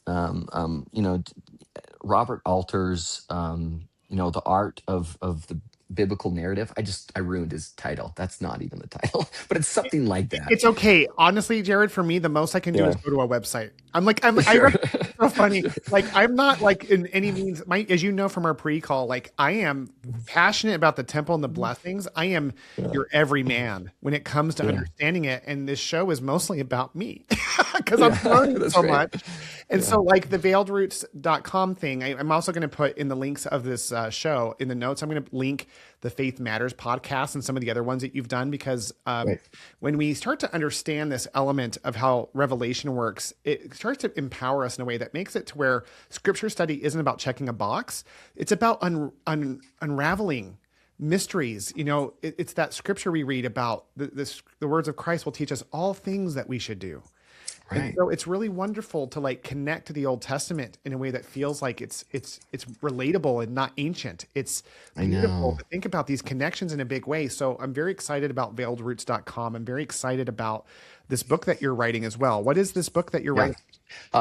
Robert Alter's the art of the biblical narrative. I ruined his title. That's not even the title, but it's something like that. It's okay. Honestly, Jared, for me, the most I can do is Yeah. go to a website. I Sure. so funny. Sure. Like I'm not like in any means as you know from our pre-call, like I am passionate about the temple and the blessings. I am Yeah. your every man when it comes to Yeah. understanding it. And this show is mostly about me because I'm Yeah. learning That's so great. much. And Yeah. so like the veiledroots.com thing, I'm also going to put in the links of this show in the notes. I'm going to link the Faith Matters podcast and some of the other ones that you've done because Right. when we start to understand this element of how revelation works, it starts to empower us in a way that makes it to where scripture study isn't about checking a box. It's about unraveling mysteries. It's that scripture we read about the words of Christ will teach us all things that we should do. And Right. so it's really wonderful to like connect to the Old Testament in a way that feels like it's relatable and not ancient. It's I beautiful know. to think about these connections in a big way. So I'm very excited about veiledroots.com. I'm very excited about this book that you're writing as well. What is this book that you're Yeah. writing?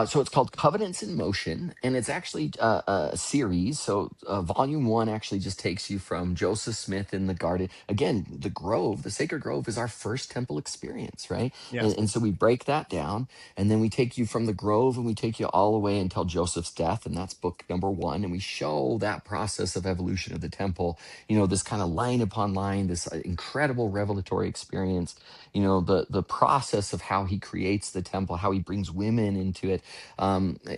So it's called Covenants in Motion, and it's actually a series. So volume one actually just takes you from Joseph Smith in the garden. Again, the grove, the sacred grove, is our first temple experience, right? Yes. And so we break that down, and then we take you from the grove, and we take you all the way until Joseph's death, and that's book number one. And we show that process of evolution of the temple. This kind of line upon line, this incredible revelatory experience. The process of how he creates the temple, how he brings women into it.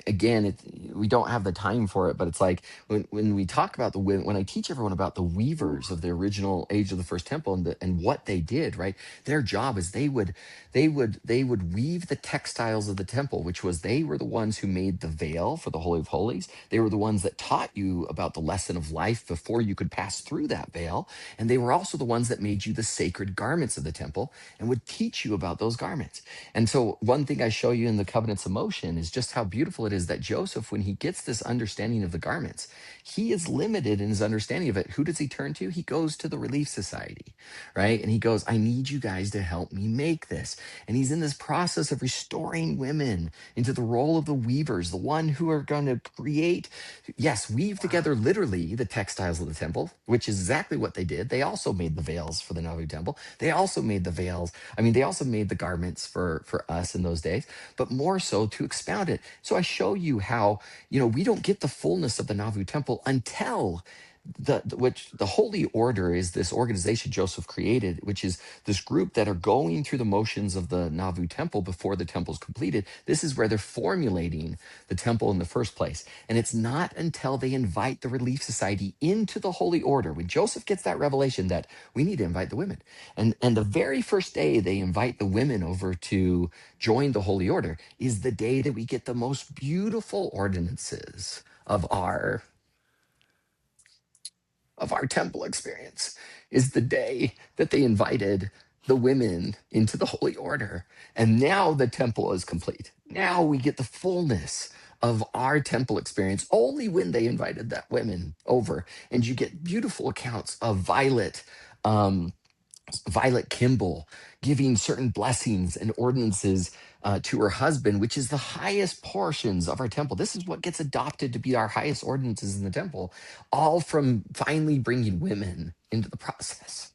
Again, we don't have the time for it, but it's like when we talk about the women, when I teach everyone about the weavers of the original age of the first temple and what they did, right? Their job is they would weave the textiles of the temple, which was they were the ones who made the veil for the Holy of Holies. They were the ones that taught you about the lesson of life before you could pass through that veil. And they were also the ones that made you the sacred garments of the temple and would teach you about those garments. And so, one thing I show you in the Covenants of Motion is just how beautiful it is that Joseph, when he gets this understanding of the garments, he is limited in his understanding of it. Who does he turn to? He goes to the Relief Society, right? And he goes, I need you guys to help me make this. And he's in this process of restoring women into the role of the weavers, the one who are going to create, yes, weave together literally the textiles of the temple, which is exactly what they did. They also made the veils for the Nauvoo temple. They also made the veils. I mean, they also made the garments for us in those days, but more so to expound it. So I show you how, we don't get the fullness of the Nauvoo temple until which the Holy Order is this organization Joseph created, which is this group that are going through the motions of the Nauvoo temple before the temple's completed. This is where they're formulating the temple in the first place. And it's not until they invite the Relief Society into the Holy Order, when Joseph gets that revelation that we need to invite the women. And the very first day they invite the women over to join the Holy Order is the day that we get the most beautiful ordinances of our of our temple experience is the day that they invited the women into the holy order. And now the temple is complete. Now we get the fullness of our temple experience only when they invited that women over. And you get beautiful accounts of um, Violet Kimball giving certain blessings and ordinances to her husband, which is the highest portions of our temple. This is what gets adopted to be our highest ordinances in the temple, all from finally bringing women into the process.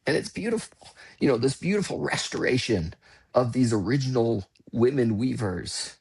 And it's beautiful, this beautiful restoration of these original women weavers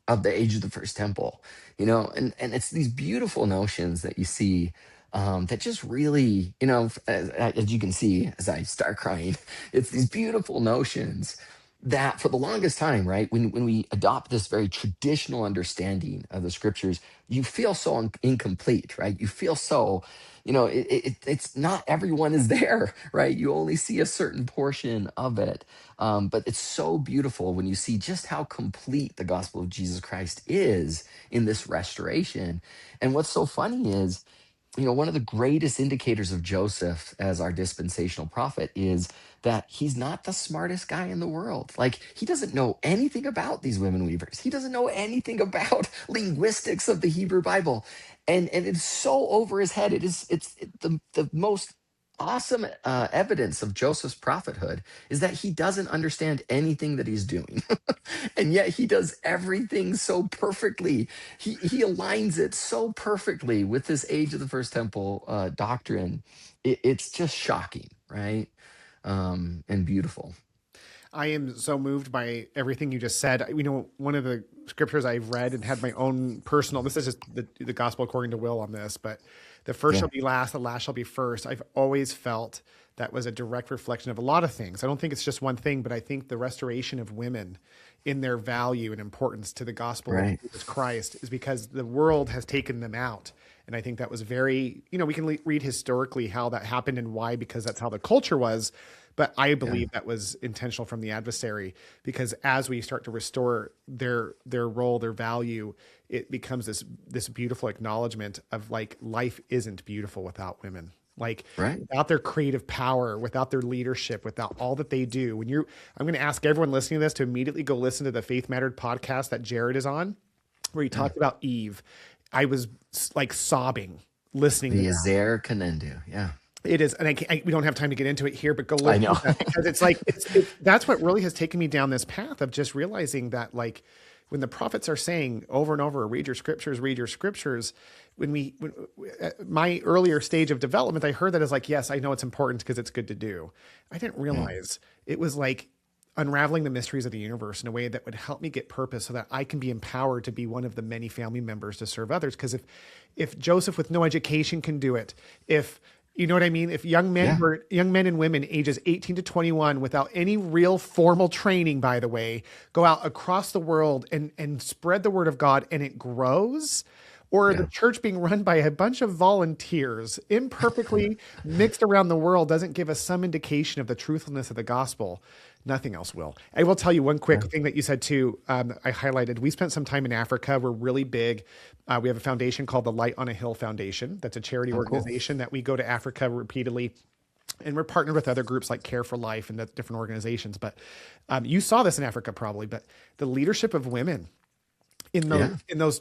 of the age of the first temple, and it's these beautiful notions that you see that just really, as you can see, as I start crying, it's these beautiful notions that for the longest time, right, when we adopt this very traditional understanding of the scriptures, you feel so incomplete, right? You feel so, it's not everyone is there, right? You only see a certain portion of it. But it's so beautiful when you see just how complete the gospel of Jesus Christ is in this restoration. And what's so funny is, one of the greatest indicators of Joseph as our dispensational prophet is that he's not the smartest guy in the world. Like, he doesn't know anything about these women weavers. He doesn't know anything about linguistics of the Hebrew Bible. And it's so over his head. The most awesome evidence of Joseph's prophethood is that he doesn't understand anything that he's doing. And yet he does everything so perfectly. He aligns it so perfectly with this age of the first temple doctrine. It's just shocking, right? And beautiful. I am so moved by everything you just said. One of the scriptures I've read and had my own personal, this is just the gospel according to Will on this, but the first Yeah, shall be last, the last shall be first. I've always felt that was a direct reflection of a lot of things. I don't think it's just one thing, but I think the restoration of women in their value and importance to the gospel of right, Jesus Christ is because the world has taken them out. And I think that was very, we can read historically how that happened and why, because that's how the culture was. But I yeah, believe that was intentional from the adversary, because as we start to restore their role, their value, it becomes this beautiful acknowledgement of like life isn't beautiful without women. Like right. without their creative power, without their leadership, without all that they do. I'm going to ask everyone listening to this to immediately go listen to the Faith Mattered podcast that Jared is on, where he Yeah. talked about Eve. I was like sobbing listening to The that. Azer Kanendu. Yeah, It is, and we don't have time to get into it here, but go I listen know. to that, because it's like that's what really has taken me down this path of just realizing that, like, when the prophets are saying over and over, read your scriptures, read your scriptures. At my earlier stage of development, I heard that as like, yes, I know it's important because it's good to do. I didn't Yeah, realize it was like unraveling the mysteries of the universe in a way that would help me get purpose, so that I can be empowered to be one of the many family members to serve others. Because if Joseph with no education can do it, if you know what I mean? If young men yeah, were young men and women ages 18 to 21 without any real formal training, by the way, go out across the world and spread the word of God, and it grows, or the yeah. church being run by a bunch of volunteers imperfectly mixed around the world doesn't give us some indication of the truthfulness of the gospel, nothing else will. I will tell you one quick Yeah. thing that you said too. I highlighted. We spent some time in Africa. We're really big. We have a foundation called the Light on a Hill Foundation. That's a charity Oh, cool. organization that we go to Africa repeatedly. And we're partnered with other groups like Care for Life and the different organizations. But you saw this in Africa probably. But the leadership of women Yeah, in those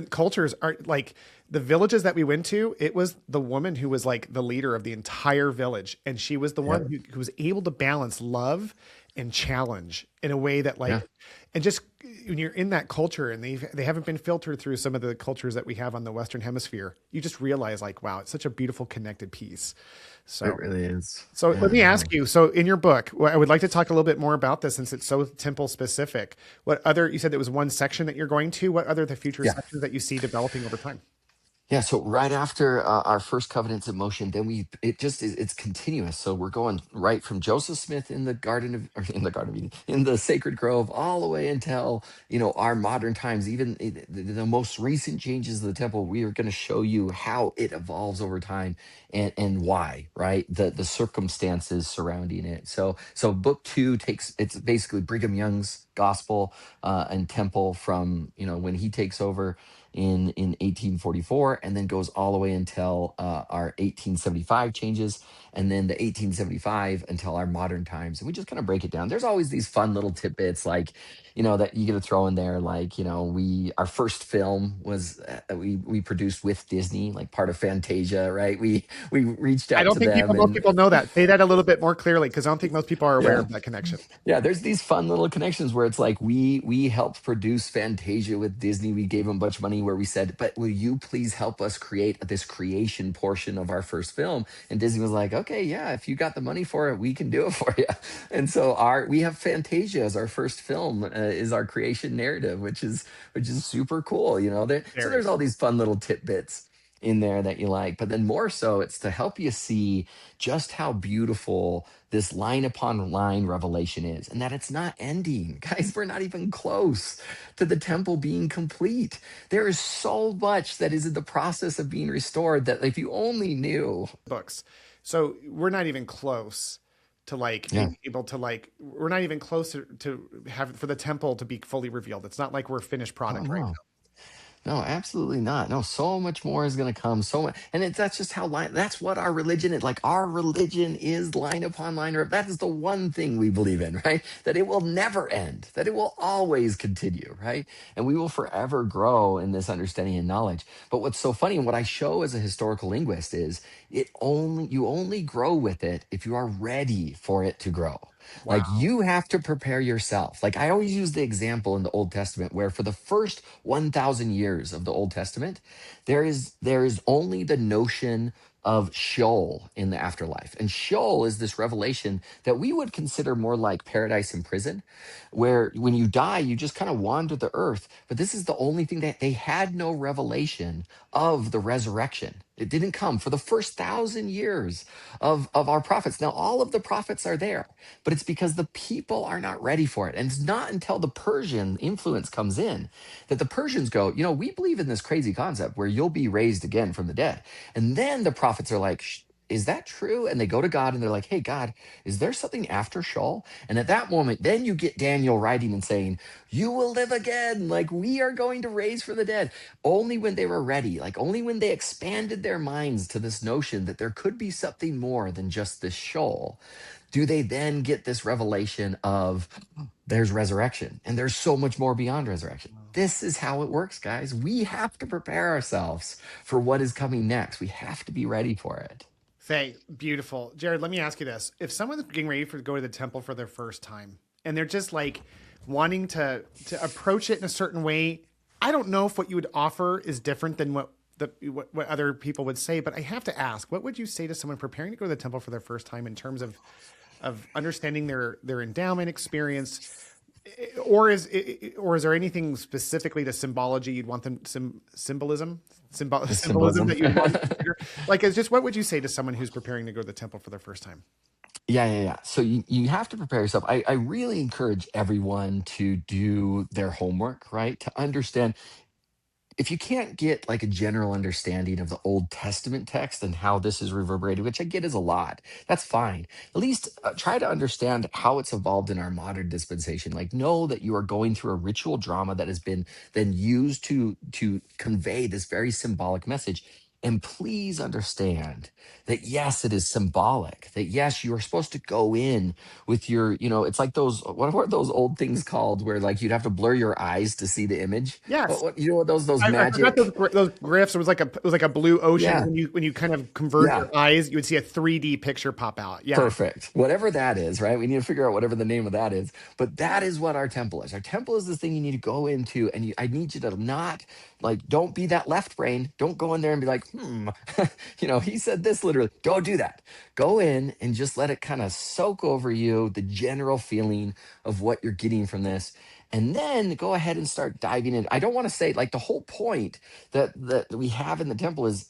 cultures are like the villages that we went to. It was the woman who was like the leader of the entire village, and she was the yeah, one who was able to balance love and challenge in a way that yeah. like, and just when you're in that culture and they haven't been filtered through some of the cultures that we have on the Western Hemisphere, you just realize like, wow, it's such a beautiful connected piece. It So really is. so let Yeah, me no. ask you. So in your book, well, I would like to talk a little bit more about this since it's so temple specific. What other, you said there was one section that you're going to, what other the future Yeah. sections that you see developing over time? Yeah, so right after our first covenants of motion, then it's continuous. So we're going right from Joseph Smith in the Garden of or in the Garden of Eden, in the Sacred Grove, all the way until our modern times. Even the most recent changes of the temple, we are going to show you how it evolves over time and why, right? The circumstances surrounding it. So book two it's basically Brigham Young's gospel and temple from, when he takes over in 1844, and then goes all the way until our 1875 changes, and then the 1875 until our modern times. And we just kind of break it down. There's always these fun little tidbits, like, that you get to throw in there, like, our first film was we produced with Disney, like part of Fantasia, right? We reached I out don't to think them, most and people know that. Say that a little bit more clearly, because I don't think most people are aware yeah. of that connection. Yeah, there's these fun little connections where it's like we helped produce Fantasia with Disney. We gave them a bunch of money, where we said, "But will you please help us create this creation portion of our first film?" And Disney was like, "Okay, yeah, if you got the money for it, we can do it for you." And so we have Fantasia as our first film, is our creation narrative, which is super cool. So Very. there's all these fun little tidbits in there that you like, but then more so, it's to help you see just how beautiful this line upon line revelation is, and that it's not ending. Guys, we're not even close to the temple being complete. There is so much that is in the process of being restored, that if you only knew. Books. So we're not even close to like Yeah. being able to like, we're not even close to have for the temple to be fully revealed. It's not like we're finished Oh product right no. No, absolutely not. No, so much more is going to come. So much, and that's just how that's what our religion is. Like, our religion is line upon line. That is the one thing we believe in, right? That it will never end. That it will always continue, right? And we will forever grow in this understanding and knowledge. But what's so funny, and what I show as a historical linguist, is you only grow with it if you are ready for it to grow. now. Like, Wow. you have to prepare yourself. Like, I always use the example in the Old Testament, where for the first 1,000 years of the Old Testament, there is only the notion of Sheol in the afterlife. And Sheol is this revelation that we would consider more like paradise in prison, where when you die, you just kind of wander the earth. But this is the only thing that they had no revelation of, the resurrection. It didn't come for the first 1,000 years of our prophets. Now, all of the prophets are there, but it's because the people are not ready for it. And it's not until the Persian influence comes in that the Persians go, we believe in this crazy concept where you'll be raised again from the dead. And then the prophets are like, is that true? And they go to God and they're like, hey, God, is there something after Sheol? And at that moment, then you get Daniel writing and saying, you will live again. Like, we are going to raise from the dead. Only when they were ready, like only when they expanded their minds to this notion that there could be something more than just this Sheol, do they then get this revelation of, there's resurrection, and there's so much more beyond resurrection. This is how it works, guys. We have to prepare ourselves for what is coming next. We have to be ready for it. Beautiful. Jared, let me ask you this. If someone's getting ready to go to the temple for their first time, and they're just like wanting to approach it in a certain way, I don't know if what you would offer is different than what other people would say, but I have to ask, what would you say to someone preparing to go to the temple for their first time in terms of understanding their endowment experience, or is there anything specifically to symbology you'd want them symbolism The symbolism symbolism. that you'd want them to consider? Like, it's just, what would you say to someone who's preparing to go to the temple for their first time? Yeah. So you have to prepare yourself. I really encourage everyone to do their homework, right? To understand, if you can't get like a general understanding of the Old Testament text and how this is reverberated, which I get is a lot, that's fine. At least try to understand how it's evolved in our modern dispensation. Like, know that you are going through a ritual drama that has been then used to convey this very symbolic message. And please understand that yes, it is symbolic. That yes, you are supposed to go in with your, it's like those, what were those old things called, where like you'd have to blur your eyes to see the image? Yes. What what those I forgot magic? those glyphs. It was like a blue ocean. Yeah, When you kind of convert yeah, your eyes, you would see a 3D picture pop out. Yeah. perfect. Whatever that is, right? We need to figure out whatever the name of that is. But that is what our temple is. Our temple is this thing you need to go into, and I need you to not, like, don't be that left brain. Don't go in there and be like, he said this literally. Don't do that. Go in and just let it kind of soak over you, the general feeling of what you're getting from this. And then go ahead and start diving in. I don't want to say, like, the whole point that we have in the temple is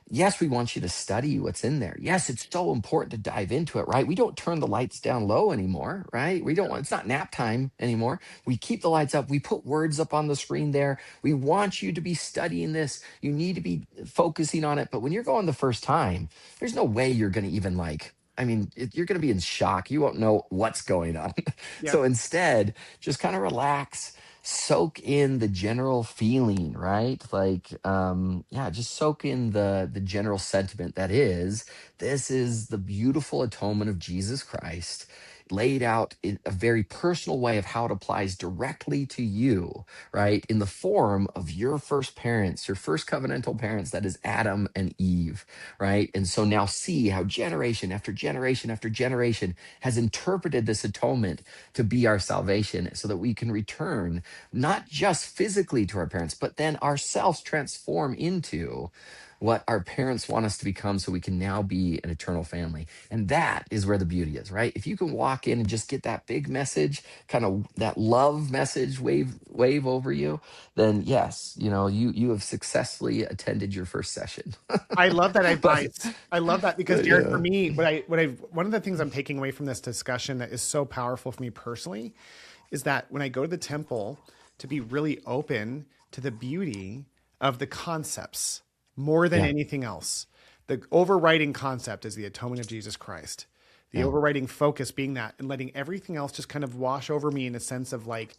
yes, we want you to study what's in there. Yes, it's so important to dive into it, right? We don't turn the lights down low anymore, right? We don't want, it's not nap time anymore. We keep the lights up. We put words up on the screen there. We want you to be studying this. You need to be focusing on it. But when you're going the first time, there's no way you're going to even like you're going to be in shock. You won't know what's going on. Yep. So instead, just kind of relax, soak in the general feeling, right? Like, yeah, just soak in the general sentiment that is, this is the beautiful atonement of Jesus Christ laid out in a very personal way of how it applies directly to you, right? In the form of your first parents, your first covenantal parents, that is Adam and Eve, right? And so now see how generation after generation after generation has interpreted this atonement to be our salvation so that we can return not just physically to our parents, but then ourselves transform into what our parents want us to become so we can now be an eternal family. And that is where the beauty is, right? If you can walk in and just get that big message, kind of that love message wave over you, then yes, you have successfully attended your first session. I love that But advice. I love that because Jared, for yeah. me, one of the things I'm taking away from this discussion that is so powerful for me personally is that when I go to the temple, to be really open to the beauty of the concepts more than Yeah. anything else. The overriding concept is the atonement of Jesus Christ. The Yeah. overriding focus being that, and letting everything else just kind of wash over me in a sense of like,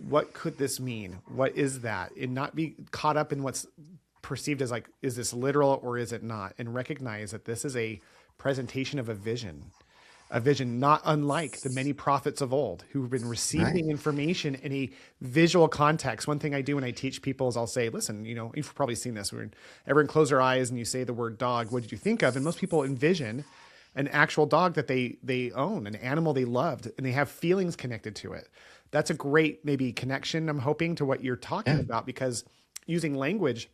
what could this mean? What is that? And not be caught up in what's perceived as like, is this literal or is it not? And recognize that this is a presentation of a vision not unlike the many prophets of old who've been Right. receiving information in a visual context. One thing I do when I teach people is I'll say, listen, you've probably seen this. When everyone close their eyes and you say the word dog, what did you think of? And most people envision an actual dog that they own, an animal they loved, and they have feelings connected to it. That's a great maybe connection, I'm hoping, to what you're talking Yeah. about, because using language,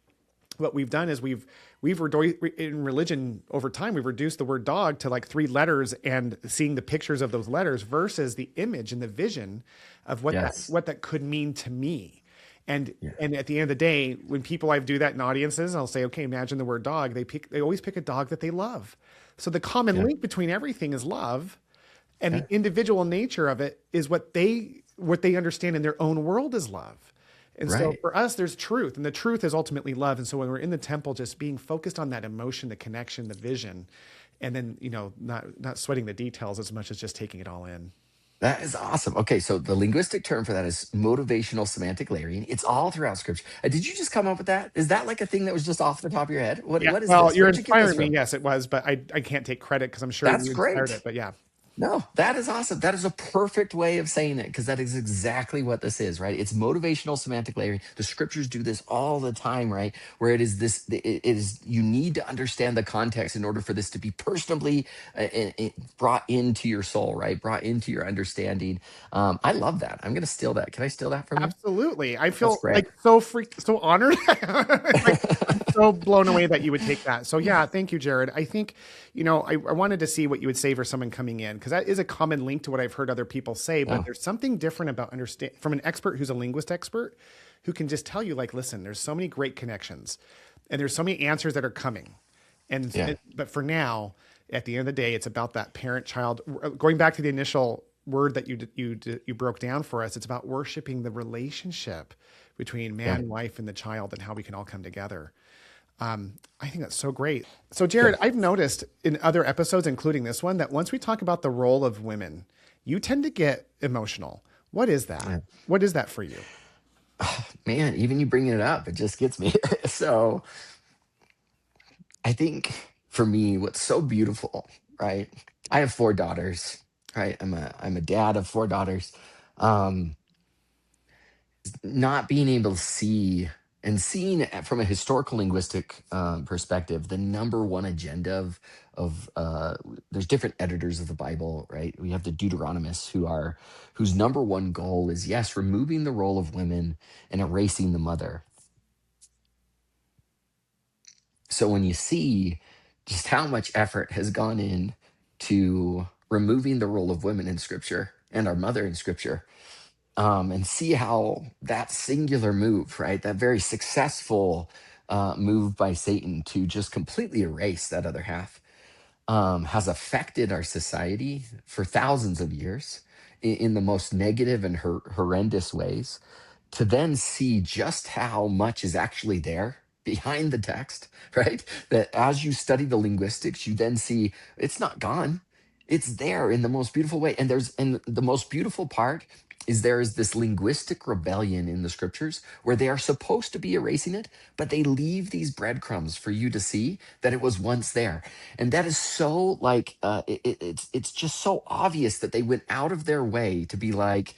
what we've done is in religion over time, we've reduced the word dog to like 3 letters and seeing the pictures of those letters versus the image and the vision of Yes. what that could mean to me. And Yeah. and at the end of the day, when people I do that in audiences, I'll say, okay, imagine the word dog. They always pick a dog that they love. So the common Yeah. link between everything is love, and the Yeah. individual nature of it is what they understand in their own world is love. And so Right. for us, there's truth, and the truth is ultimately love. And so when we're in the temple, just being focused on that emotion, the connection, the vision, and then not sweating the details as much as just taking it all in. That is awesome. Okay, so the linguistic term for that is motivational semantic layering. It's all throughout scripture. Did you just come up with that? Is that like a thing that was just off the top of your head? What Yeah. what is Well, this? you're Where'd you get this inspiring me. from? Yes, it was, but I can't take credit because I'm sure That's you inspired it. great. But yeah, No, that is awesome. That is a perfect way of saying it because that is exactly what this is, right? It's motivational semantic layering. The scriptures do this all the time, right? Where it is this, it is, you need to understand the context in order for this to be personally brought into your soul, right? Brought into your understanding. I love that. I'm going to steal that. Can I steal that from you? absolutely. I That's feel great. like so honored. Like, I'm so blown away that you would take that. So yeah, thank you, Jared. I think, I wanted to see what you would say for someone coming in, because that is a common link to what I've heard other people say, but Yeah. there's something different about understand from an expert who's a linguist expert who can just tell you like, listen, there's so many great connections and there's so many answers that are coming. Yeah. But for now, at the end of the day, it's about that parent child, going back to the initial word that you broke down for us. It's about worshiping the relationship between Yeah. man, wife, and the child, and how we can all come together. I think that's so great. So, Yeah. Jared, I've noticed in other episodes, including this one, that once we talk about the role of women, you tend to get emotional. What is that? Yeah. What is that for you? Man, even you bringing it up, it just gets me. So I think for me, what's so beautiful, right? I have 4 daughters, right? I'm a dad of 4 daughters. Um, Not being able to see and seeing it from a historical linguistic perspective, the number one agenda of there's different editors of the Bible, right? We have the Deuteronomists whose number one goal is, yes, removing the role of women and erasing the mother. So when you see just how much effort has gone in to removing the role of women in Scripture and our mother in Scripture, and see how that singular move, right, that very successful move by Satan to just completely erase that other half, has affected our society for thousands of years in the most negative and horrendous ways, to then see just how much is actually there behind the text, right? That as you study the linguistics, you then see it's not gone. It's there in the most beautiful way. And the most beautiful part is there is this linguistic rebellion in the scriptures where they are supposed to be erasing it, but they leave these breadcrumbs for you to see that it was once there. And that is so like, it's just so obvious that they went out of their way to be like,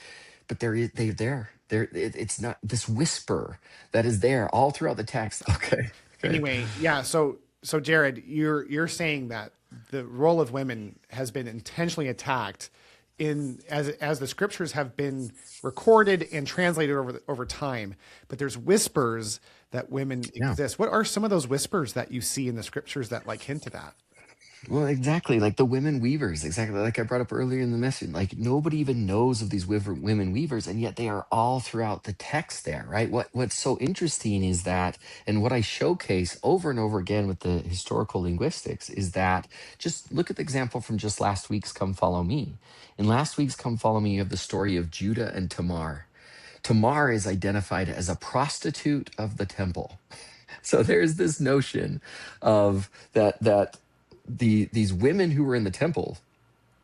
but they're there. It's not this whisper that is there all throughout the text. Okay. Okay. Anyway, yeah. So Jared, you're saying that the role of women has been intentionally attacked in as the scriptures have been recorded and translated over time, but there's whispers that women Yeah. exist. What are some of those whispers that you see in the scriptures that like hint to that? Well, exactly. Like the women weavers, exactly like I brought up earlier in the message. Like nobody even knows of these women weavers, and yet they are all throughout the text there, right? What's so interesting is that, and what I showcase over and over again with the historical linguistics is that just look at the example from just last week's Come Follow Me. In last week's Come Follow Me, you have the story of Judah and Tamar. Tamar is identified as a prostitute of the temple. So there's this notion of that these women who were in the temple,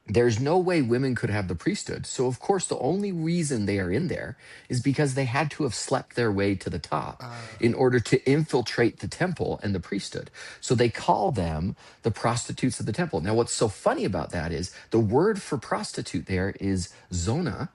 there's no way women could have the priesthood. So of course the only reason they are in there is because they had to have slept their way to the top in order to infiltrate the temple and the priesthood. So they call them the prostitutes of the temple. Now what's so funny about that is the word for prostitute there is zona.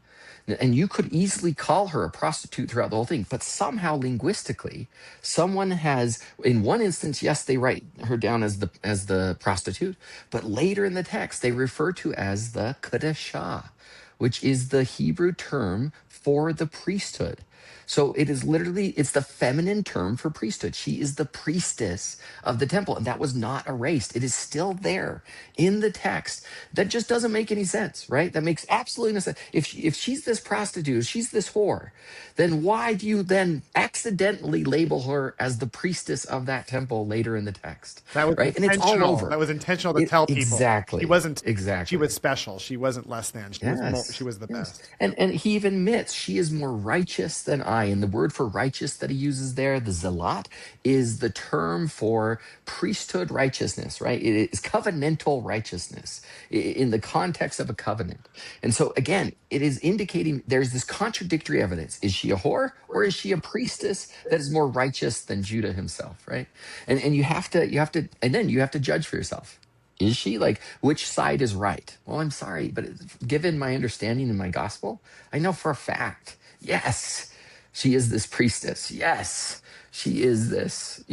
And you could easily call her a prostitute throughout the whole thing, but somehow linguistically, someone has, in one instance, yes, they write her down as the prostitute, but later in the text they refer to as the kadeshah, which is the Hebrew term for the priesthood. So it is literally, it's the feminine term for priesthood. She is the priestess of the temple, and that was not erased. It is still there in the text. That just doesn't make any sense, right? That makes absolutely no sense. If she's this prostitute, if she's this whore, then why do you then accidentally label her as the priestess of that temple later in the text, That was right? And it's all intentional. over. That was intentional to tell people she Exactly. wasn't. She Exactly. was special. She wasn't less than. She was more. She Yes, was the yes. best. And he even admits she is more righteous than I. And the word for righteous that he uses there, the zealot, is the term for priesthood righteousness, right? It is covenantal righteousness in the context of a covenant. And so again, it is indicating there's this contradictory evidence. Is she a whore or is she a priestess that is more righteous than Judah himself, right? And and then you have to judge for yourself. Is she like, which side is right? Well, I'm sorry, but given my understanding in my gospel, I know for a fact, yes, she is this priestess. Yes, she is this,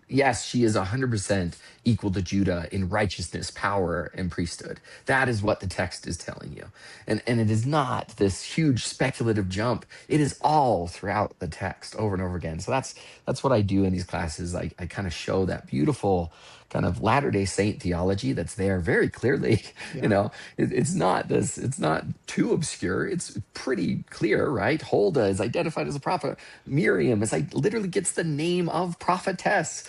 yes, she is 100% equal to Judah in righteousness, power, and priesthood. That is what the text is telling you. And it is not this huge speculative jump. It is all throughout the text over and over again. So that's what I do in these classes. I kind of show that beautiful kind of Latter-day Saint theology that's there very clearly. Yeah. It's not too obscure. It's pretty clear, right? Huldah is identified as a prophet. Miriam is like literally gets the name of prophetess,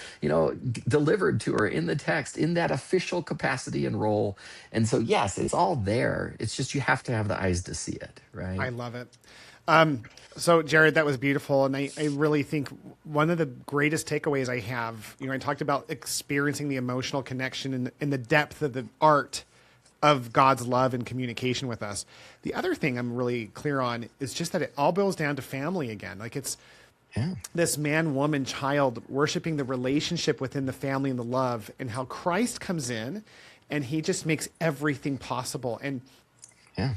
delivered to her in the text in that official capacity and role. And so, yes, it's all there. It's just you have to have the eyes to see it, right? I love it. So Jared, that was beautiful. And I really think one of the greatest takeaways I have, I talked about experiencing the emotional connection and the depth of the art of God's love and communication with us. The other thing I'm really clear on is just that it all boils down to family again. Like it's this man, woman, child worshiping the relationship within the family and the love, and how Christ comes in and he just makes everything possible. And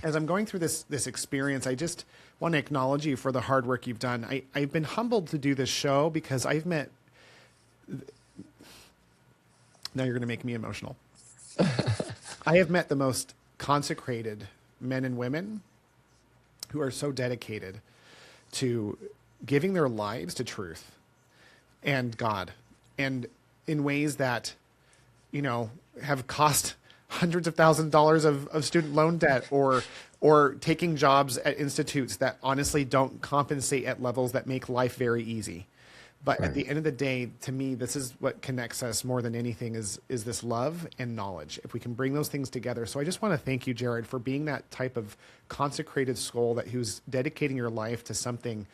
as I'm going through this experience, I just want to acknowledge you for the hard work you've done. I've been humbled to do this show because I've met. Now you're going to make me emotional. I have met the most consecrated men and women who are so dedicated to giving their lives to truth and God, and in ways that, have cost hundreds of thousands of dollars of student loan debt, or taking jobs at institutes that honestly don't compensate at levels that make life very easy. But at the end of the day, to me, this is what connects us more than anything is this love and knowledge. If we can bring those things together. So I just want to thank you, Jared, for being that type of consecrated soul who's dedicating your life to something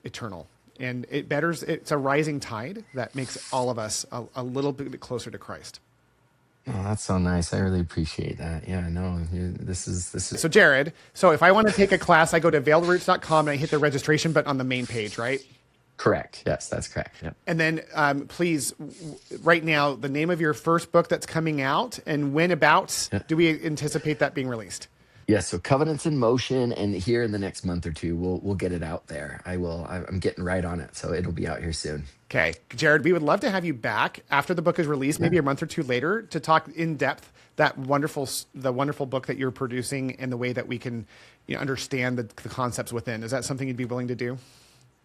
eternal. And it's a rising tide that makes all of us a little bit closer to Christ. Oh, that's so nice. I really appreciate that. Yeah, no, this is So Jared, so if I want to take a class, I go to veiledroots.com and I hit the registration button on the main page, right? correct. Yes, that's correct. Yeah. And then please, right now, the name of your first book that's coming out and when about Yeah. do we anticipate that being released? Yes, so Covenants in Motion, and here in the next month or two, we'll get it out there. I'm getting right on it, so it'll be out here soon. Okay, Jared, we would love to have you back after the book is released, maybe Yeah. a month or two later, to talk in depth the wonderful book that you're producing and the way that we can understand the concepts within. Is that something you'd be willing to do?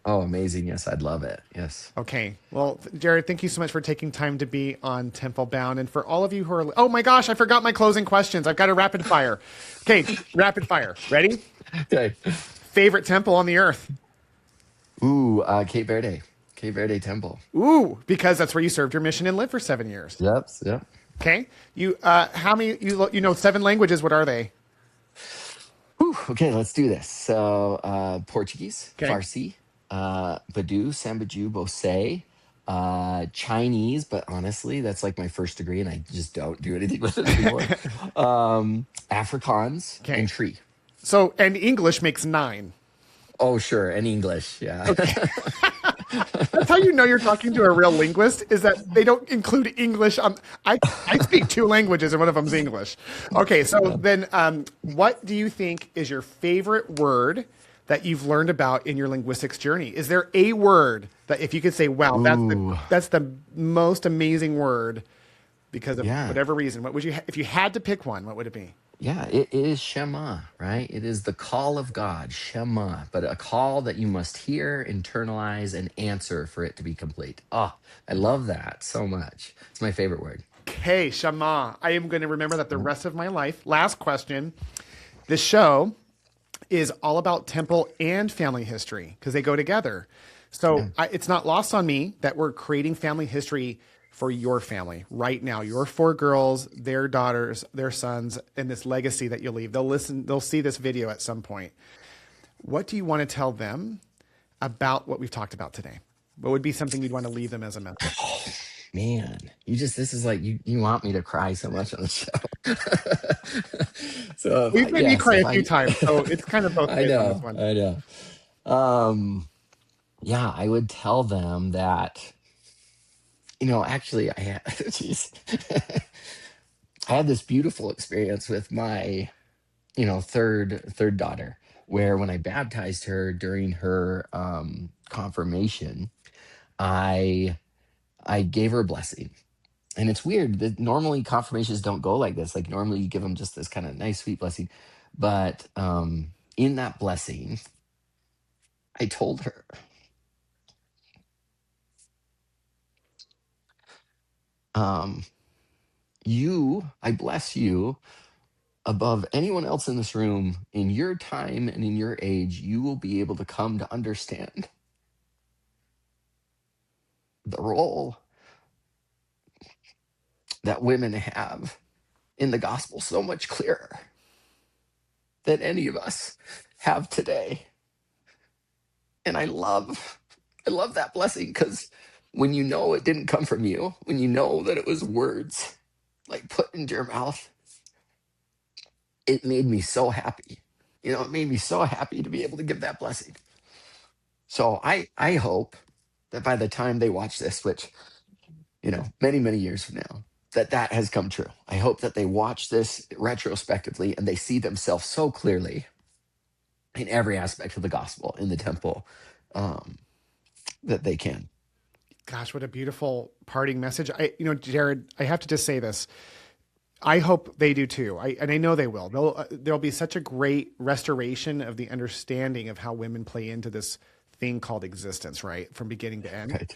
Oh, amazing. Yes, I'd love it. Yes. Okay. Well, Jared, thank you so much for taking time to be on Temple Bound. And for all of you who are, oh my gosh, I forgot my closing questions. I've got a rapid fire. Okay, rapid fire. Ready? Okay. Favorite temple on the earth? Ooh, Cape Verde. Cape Verde Temple. Ooh, because that's where you served your mission and lived for 7 years. Yep. Yep. Okay. You, how many, you know, 7 languages. What are they? Whew, okay, let's do this. So, Portuguese, Okay. Farsi, Badu, Sambaju, Bosei, Chinese, but honestly, that's like my first degree, and I just don't do anything with it anymore. Afrikaans Okay. and Tree. So, and English makes 9. Oh, sure, and English, yeah. That's how you know you're talking to a real linguist, is that they don't include English. I speak 2 languages and one of them's English. Okay, so then what do you think is your favorite word that you've learned about in your linguistics journey? Is there a word that if you could say, wow, Ooh. that's the most amazing word because of Yeah. whatever reason, what would you, if you had to pick one, what would it be? Yeah, it is Shema, right? It is the call of God, Shema, but a call that you must hear, internalize, and answer for it to be complete. Oh, I love that so much. It's my favorite word. Okay, Shammah. I am going to remember that the rest of my life. Last question. This show is all about temple and family history because they go together. So it's not lost on me that we're creating family history for your family right now. Your 4 girls, their daughters, their sons, and this legacy that you'll leave. They'll see this video at some point. What do you want to tell them about what we've talked about today? What would be something you'd want to leave them as a message? Man, this is like you want me to cry so much on the show. So We've made me yes, cry if a few times, so it's kind of both I ways on this know, one. I know. Yeah, I would tell them that, actually I had, geez. I had this beautiful experience with my, third daughter, where when I baptized her during her confirmation, I gave her a blessing. And it's weird that normally confirmations don't go like this. Like normally you give them just this kind of nice, sweet blessing. But in that blessing, I told her, um, I bless you above anyone else in this room. In your time and in your age, you will be able to come to understand the role that women have in the gospel so much clearer than any of us have today. And I love that blessing because when you know it didn't come from you, when you know that it was words like put into your mouth, it made me so happy. It made me so happy to be able to give that blessing. So I hope that by the time they watch this, which, many, many years from now, that has come true. I hope that they watch this retrospectively and they see themselves so clearly in every aspect of the gospel in the temple, that they can. Gosh, what a beautiful parting message. Jared, I have to just say this. I hope they do too. And I know they will. There'll be such a great restoration of the understanding of how women play into this thing called existence, right? From beginning to end.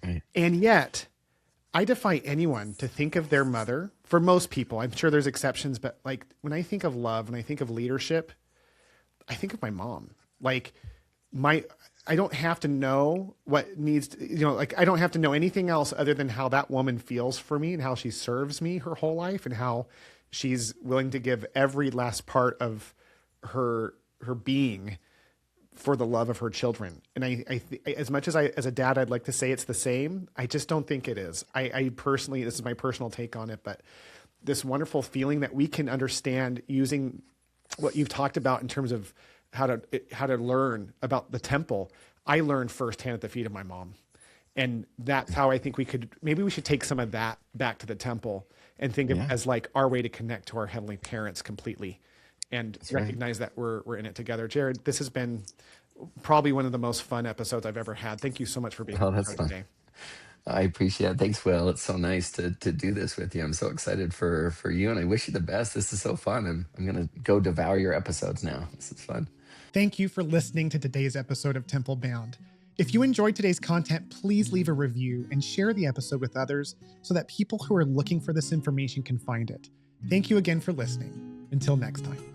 Right. And yet, I defy anyone to think of their mother. For most people, I'm sure there's exceptions, but like when I think of love, when I think of leadership, I think of my mom. Like I don't have to know what needs to, I don't have to know anything else other than how that woman feels for me and how she serves me her whole life and how she's willing to give every last part of her being for the love of her children. And as much as as a dad, I'd like to say it's the same. I just don't think it is. I personally, this is my personal take on it, but this wonderful feeling that we can understand using what you've talked about in terms of how to learn about the temple. I learned firsthand at the feet of my mom. And that's how I think maybe we should take some of that back to the temple and think of it as like our way to connect to our heavenly parents completely and recognize that we're in it together. Jared, this has been probably one of the most fun episodes I've ever had. Thank you so much for being that's here fun. today. I appreciate it. Thanks, Will. It's so nice to do this with you. I'm so excited for you, and I wish you the best. This is so fun. I'm going to go devour your episodes now. This is fun. Thank you for listening to today's episode of Temple Bound. If you enjoyed today's content, please leave a review and share the episode with others so that people who are looking for this information can find it. Thank you again for listening. Until next time.